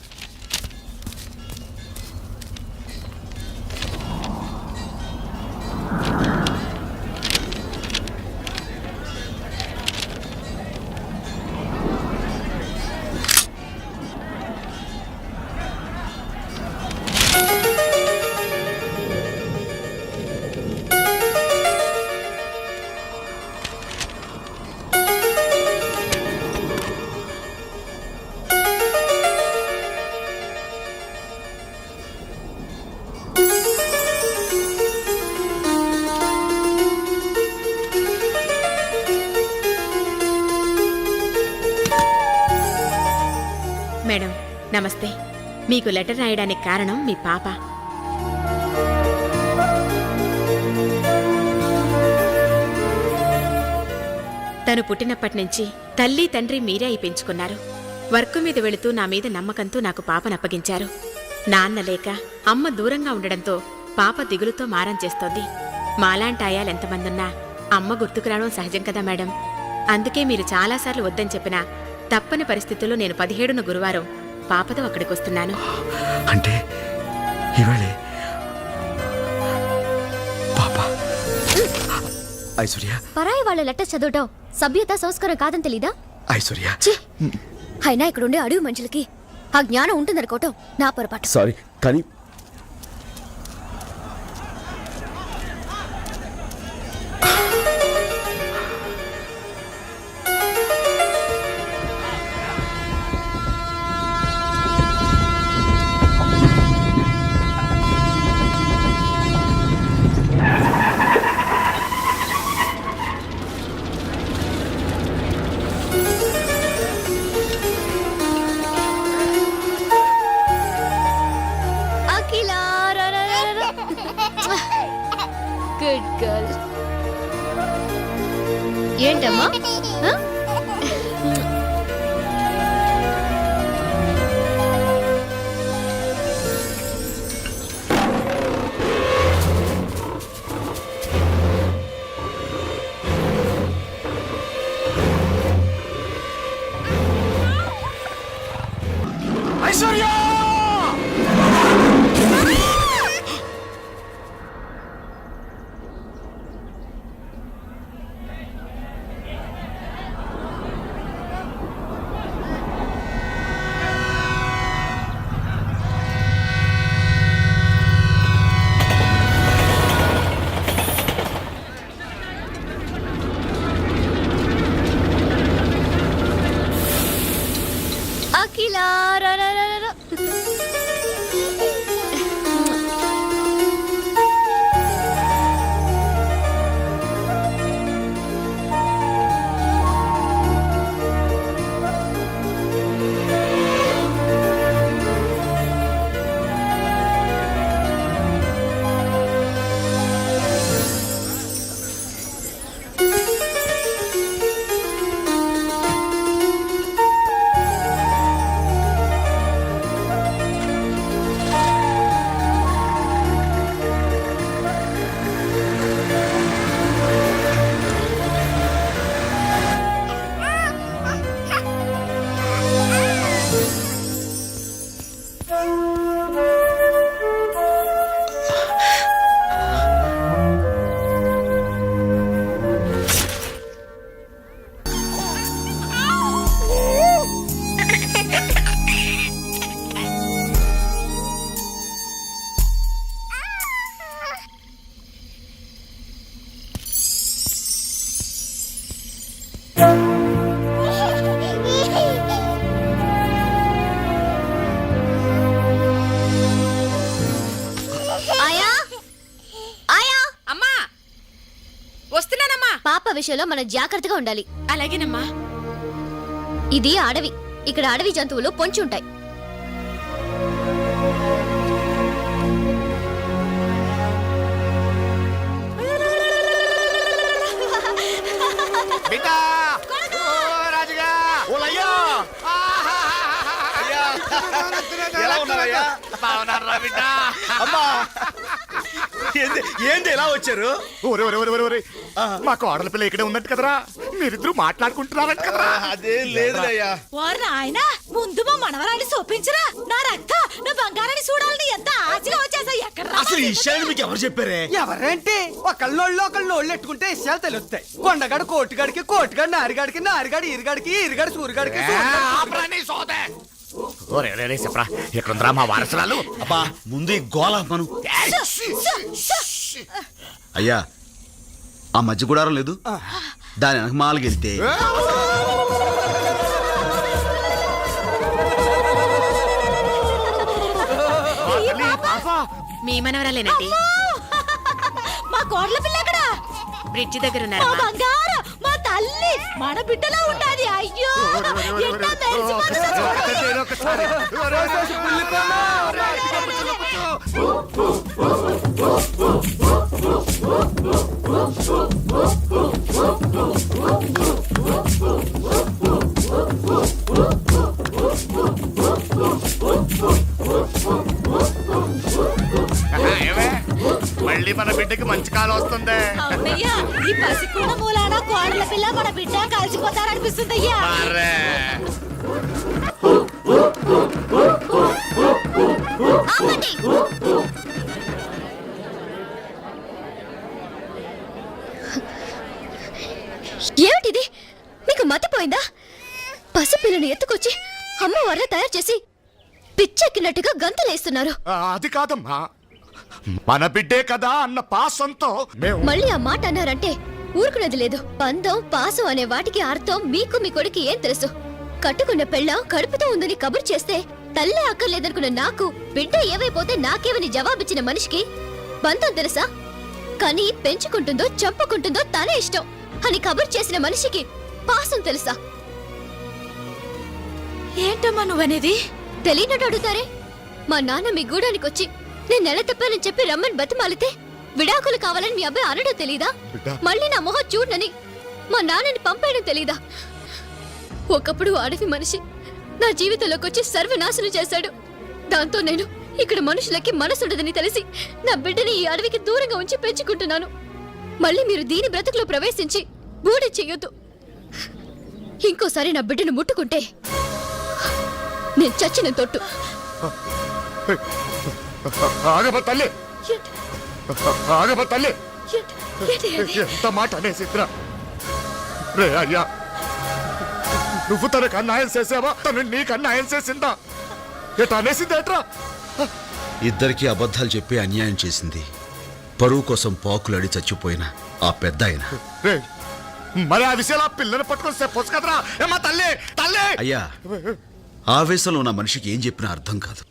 మేడం నమస్తే. మీకు లెటర్ రాయడానికి కారణం మీ పాప. తను పుట్టినప్పటి నుంచి తల్లి తండ్రి మీరే అయి పెంచుకున్నారు. వర్క్ మీద వెళుతూ నా మీద నమ్మకంతో నాకు పాపనప్పగించారు. నాన్న లేక అమ్మ దూరంగా ఉండడంతో పాప దిగులుతో మారం చేస్తోంది. మాలాంటి ఆయాలెంతమందున్నా అమ్మ గుర్తుకు రావడం సహజం కదా మేడం. అందుకే మీరు చాలాసార్లు వద్దని చెప్పినా తప్పని పరిస్థితుల్లో నేను 17న గురువారం పాపతో అక్కడికి వస్తున్నాను. అంటే ఇవాళే ఐశ్వర్య పరాయి వాళ్ళ లెటర్ చదవటం సభ్యత సంస్కారం కాదని తెలీదా? ఐశ్వర్య ఛీ! అయినా ఇక్కడుండే అడవి మనుషులకి ఆ జ్ఞానం ఉంటుందనుకోవటం నా పొరపాటు. సారీ కానీ అఖిల గుడ్ గర్ల్. ఏంటమ్మా? ఆ? ఐశ్వర్య అఖిల ఆయా ఆయా అమ్మా వస్తున్నానమ్మా. పాప విషయంలో మనం జాగ్రత్తగా ఉండాలి. అలాగేనమ్మా. ఇది అడవి. ఇక్కడ అడవి జంతువులు పొంచి ఉంటాయి. బిడ్డా ఓ రాజుగా ఓలయ్యో ఎలా ఉన్నారయ్యా? బాగున్నారా బిడ్డా? అమ్మా ఏంది ఎలా వచ్చారు? ఒరే ఒరే ఒరే ఒరే ఒరే మా కోడల పిల్ల ఇక్కడే ఉన్నట్టు కదరా, మీరిద్దరు మాట్లాడుకుంటున్నారంట కదరా? అదేం లేదులయ్యా. ఓర్ ఆయన ముందు మా మనవరాన్ని చూపించరా. నా రక్త నా బంగారాన్ని చూడాలని ఎంత ఆశగా వచ్చేసా. ఎక్కడ అసలు ఈ విషయాన్ని మీకు ఎవరు చెప్పారే? ఎవరేంటి ఒకళ్ళోళ్ళు ఎట్టుకుంటే విషయాలు తెలుస్తాయి. కొండగాడు కోటిగాడికి, కోటిగాడు నారిగాడికి, నారిగాడు ఈరిగాడికి, ఈరిగాడు సూరిగాడికి. ఒరే ఒరే ఒరే చెప్పరా, ఎక్కడుందిరా మా వారసురాలు? అబ్బా ముందు ఈ గోళ మను. అయ్యా ఆ మధ్య గుడారం లేదు, దాని వెనక మాలకెళ్తే మీ మనవరాలేనండి. మా కోడల పిల్ల ఎక్కడ? బ్రిడ్జి దగ్గర మా ఉన్నారమ్మా. బంగారం, మా తల్లి, మన బిడ్డలా ఉండాలి. అయ్యో ఎంత మెరిసిపోతుందో చూడండి. మళ్ళీ మన బిడ్డకి మంచి కాలం వస్తుంది. అవునయ్యా, ఈ పసికూడ మూలాన కోడల పిల్ల మన బిడ్డ కలిసిపోతారనిపిస్తుందయ్యా. అరే వీళ్ళని ఎత్తుకొచ్చి అమ్మవారిని తయారు చేసి పిచ్చెక్కినట్టుగా గంతలేస్తున్నారు. అది కాదమ్మా, మన బిడ్డే కదా అన్న పాసంతో మేము మళ్ళీ ఆ మాట అన్నారంటే ఊరుకునేది లేదు. పందం పాసం అనే వాటికి అర్థం మీకు మీ కొడుకు ఏం తెలుసు? కట్టుకున్న పెళ్ళ కడుపుతో ఉందని కబురు చేస్తే తల్లే అక్కర్లేదనుకున్న నాకు బిడ్డ ఏవైపోతే నాకేమని జవాబిచ్చిన మనిషికి బంధం తెలుసా? కానీ పెంచుకుంటుందో చంపుకుంటుందో తనే ఇష్టం అని కబురు చేసిన మనిషికి పాసం తెలుసా? ఏంటమ్మా నువ్వనేది? తెలియనట్టు అడుగుతారే. మా నాన్న మీ గూడానికి వచ్చి నేను నెల తప్పానని చెప్పి రమ్మని బతిమాలితే విడాకులు కావాలని మీ అబ్బాయి అనడం తెలీదా? మళ్ళీ నా మొహం చూడనని మా నాన్నని పంపేయడం తెలీదా? ఒకప్పుడు అడవి మనిషి నా జీవితంలోకి వచ్చి సర్వనాశనం చేశాడు. దాంతో నేను ఇక్కడ మనుషులకి మనసుండదని తెలిసి నా బిడ్డని ఈ అడవికి దూరంగా ఉంచి పెంచుకుంటున్నాను. మళ్ళీ మీరు దీని బ్రతుకులో ప్రవేశించి బూడి చెయ్యొద్దు. ఇంకోసారి నా బిడ్డను ముట్టుకుంటే నేను చచ్చిన తొట్టు. ఆగమ తల్లి, ఆగమ తల్లి, ఎంత మాట అనేసిద్రా? రే అయ్యా, నువ్వు తనకు అన్యాయం చేసావా? తను నీకు అన్యాయం చేసిందా? ఎట అనేసిందేట్రా? ఇద్దరికి అబద్ధాలు చెప్పి అన్యాయం చేసింది పరువు కోసం పాకులాడి చచ్చిపోయిన ఆ పెద్ద ఆయన. మరి ఆ విషయాలు ఆ పిల్లని పట్టుకొని చెప్పొచ్చు కదరా? ఏమా తల్లి, తల్లి! అయ్యా, ఆవేశంలో ఉన్న మనిషికి ఏం చెప్పినా అర్థం కాదు.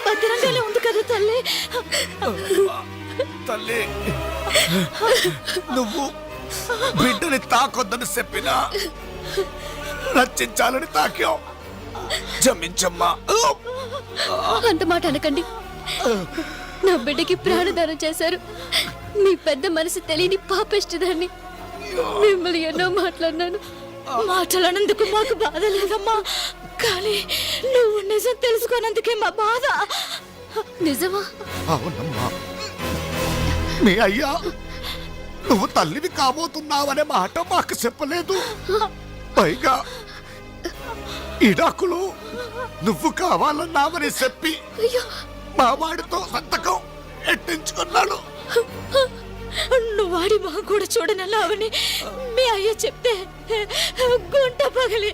భద్రంగానే ఉంది కదా తల్లి? తల్లి, నువ్వు బిడ్డని తాకొద్దని చెప్పినా రక్షించాలని తాకావు. క్షమించమ్మా. అంత మాట అనకండి. నా బిడ్డకి ప్రాణదానం చేశారు. మీ పెద్ద మనసు తెలియని పాపిష్టిదాన్ని. మిమ్మల్ని ఎన్నో మాట్లాడినాను. మాట్లాడినందుకు మాకు బాధ లేదమ్మా, కానీ నువ్వు నిజం తెలుసుకోనందుకే మా బాధ. నిజమా? అవునమ్మా. మీ అయ్యా నువ్వు తల్లిని కాబోతున్నావనే మాట మాకు చెప్పలేదు. పైగా ఇడాకులు నువ్వు కావాలన్నామని చెప్పి మా వాడితో సంతకం ఎట్టించుకున్నాడు. నువ్వు వాడి మా కూడా చూడనన్నావని మీ అయ్య చెప్తే గుంట పగిలి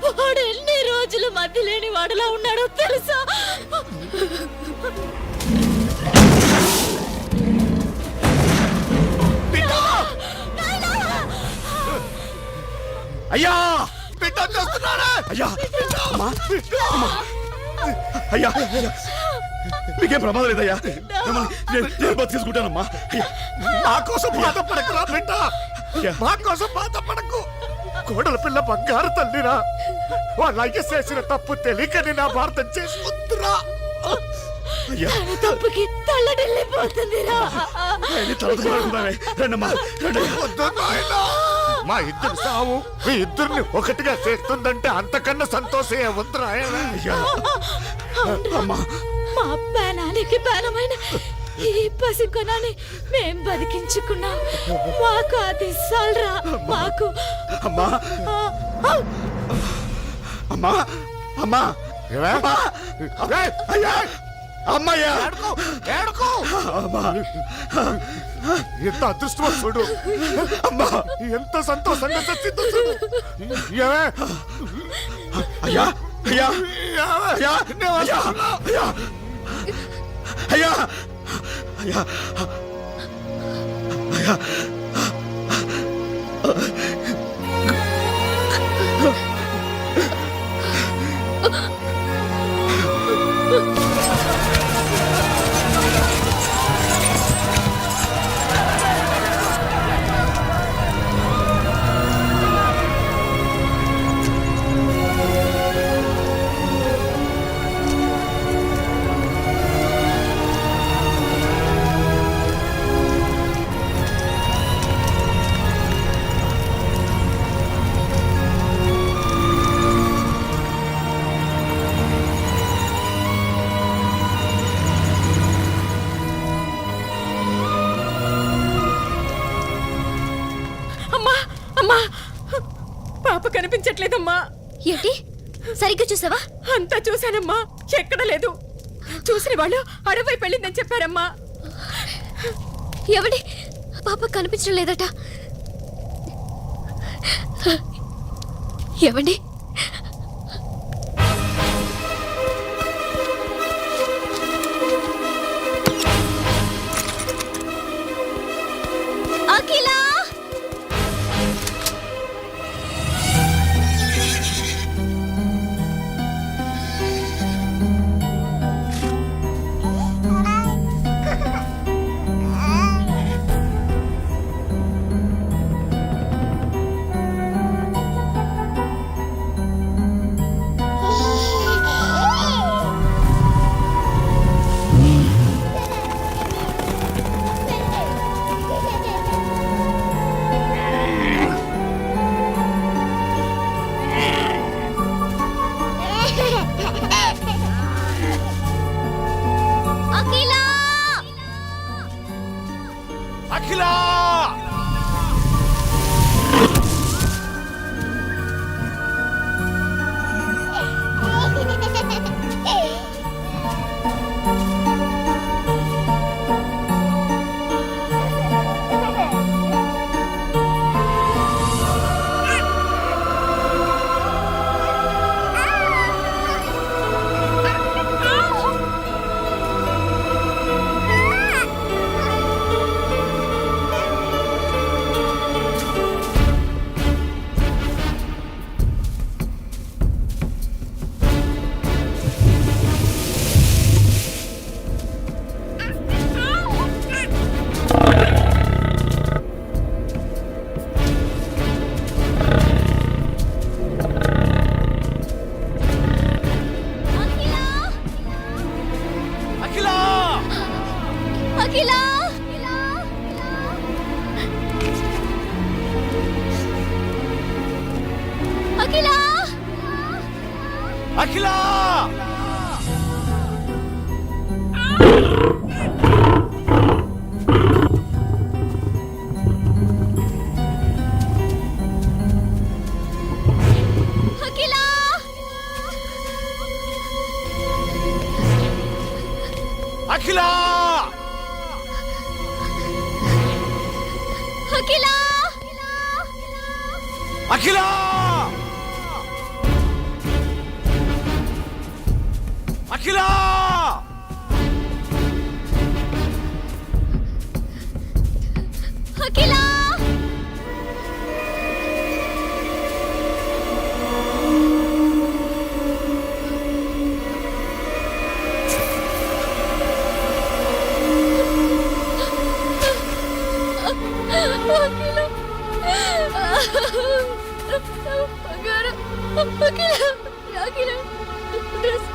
వాడు ఎన్ని రోజులు మధ్య లేని వాడులా ఉన్నాడో తెలుసా? అయ్యా అయ్యా అయ్యా మీకేం ప్రమాదం లేదయ్యా నేను బతికేసుకుంటానమ్మా మా కోసం బాధపడకురా బిడ్డ, మా కోసం బాధపడకు. కోడల పిల్ల బంగారు తల్లిరా, వాళ్ళ అయ్య చేసిన తప్పు తెలియకని నా భారతం చేసుకుంటురా. తప్పుకి తల్లడిల్లిపోతుందిరా. మా ఇద్దరు సావు మీ ఇద్దరిని ఒకటిగా చేస్తుందంటే అంతకన్నా సంతోషమే ఉందిరా. మా ప్రాణానికి ప్రాణమైన ఈ పసికొనాన్ని మేం బతికించుకున్నాం. మాకు అది సాల్రా. మాకు అమ్మా అమ్మా అమ్మా అమ్మయ్యా ఎంత అదృష్టవంతుడు, అమ్మా ఎంత సంతోషంగా చచ్చిందో చూడు. అయ్యా అయ్యా అయ్యా అయ్యా అయ్యా అయ్యా అయ్యా పాప కనిపించట్లేదమ్మా. ఏంటి సరిగ్గా చూసావా? అంతా చూశానమ్మా, ఎక్కడ లేదు. చూసిన వాళ్ళు అడవి వెళ్ళిందని చెప్పారమ్మా. ఎవడి పాప కనిపించడం లేదట. ఎవండి అఖిలా, అఖిలా అఖిలా, అఖిలా, అఖిలా అఖిలా, అఖిలా అఖిలా, అఖిలా అఖిలా, అఖిల బంగారం అఖిల అఖిల డ్రెస్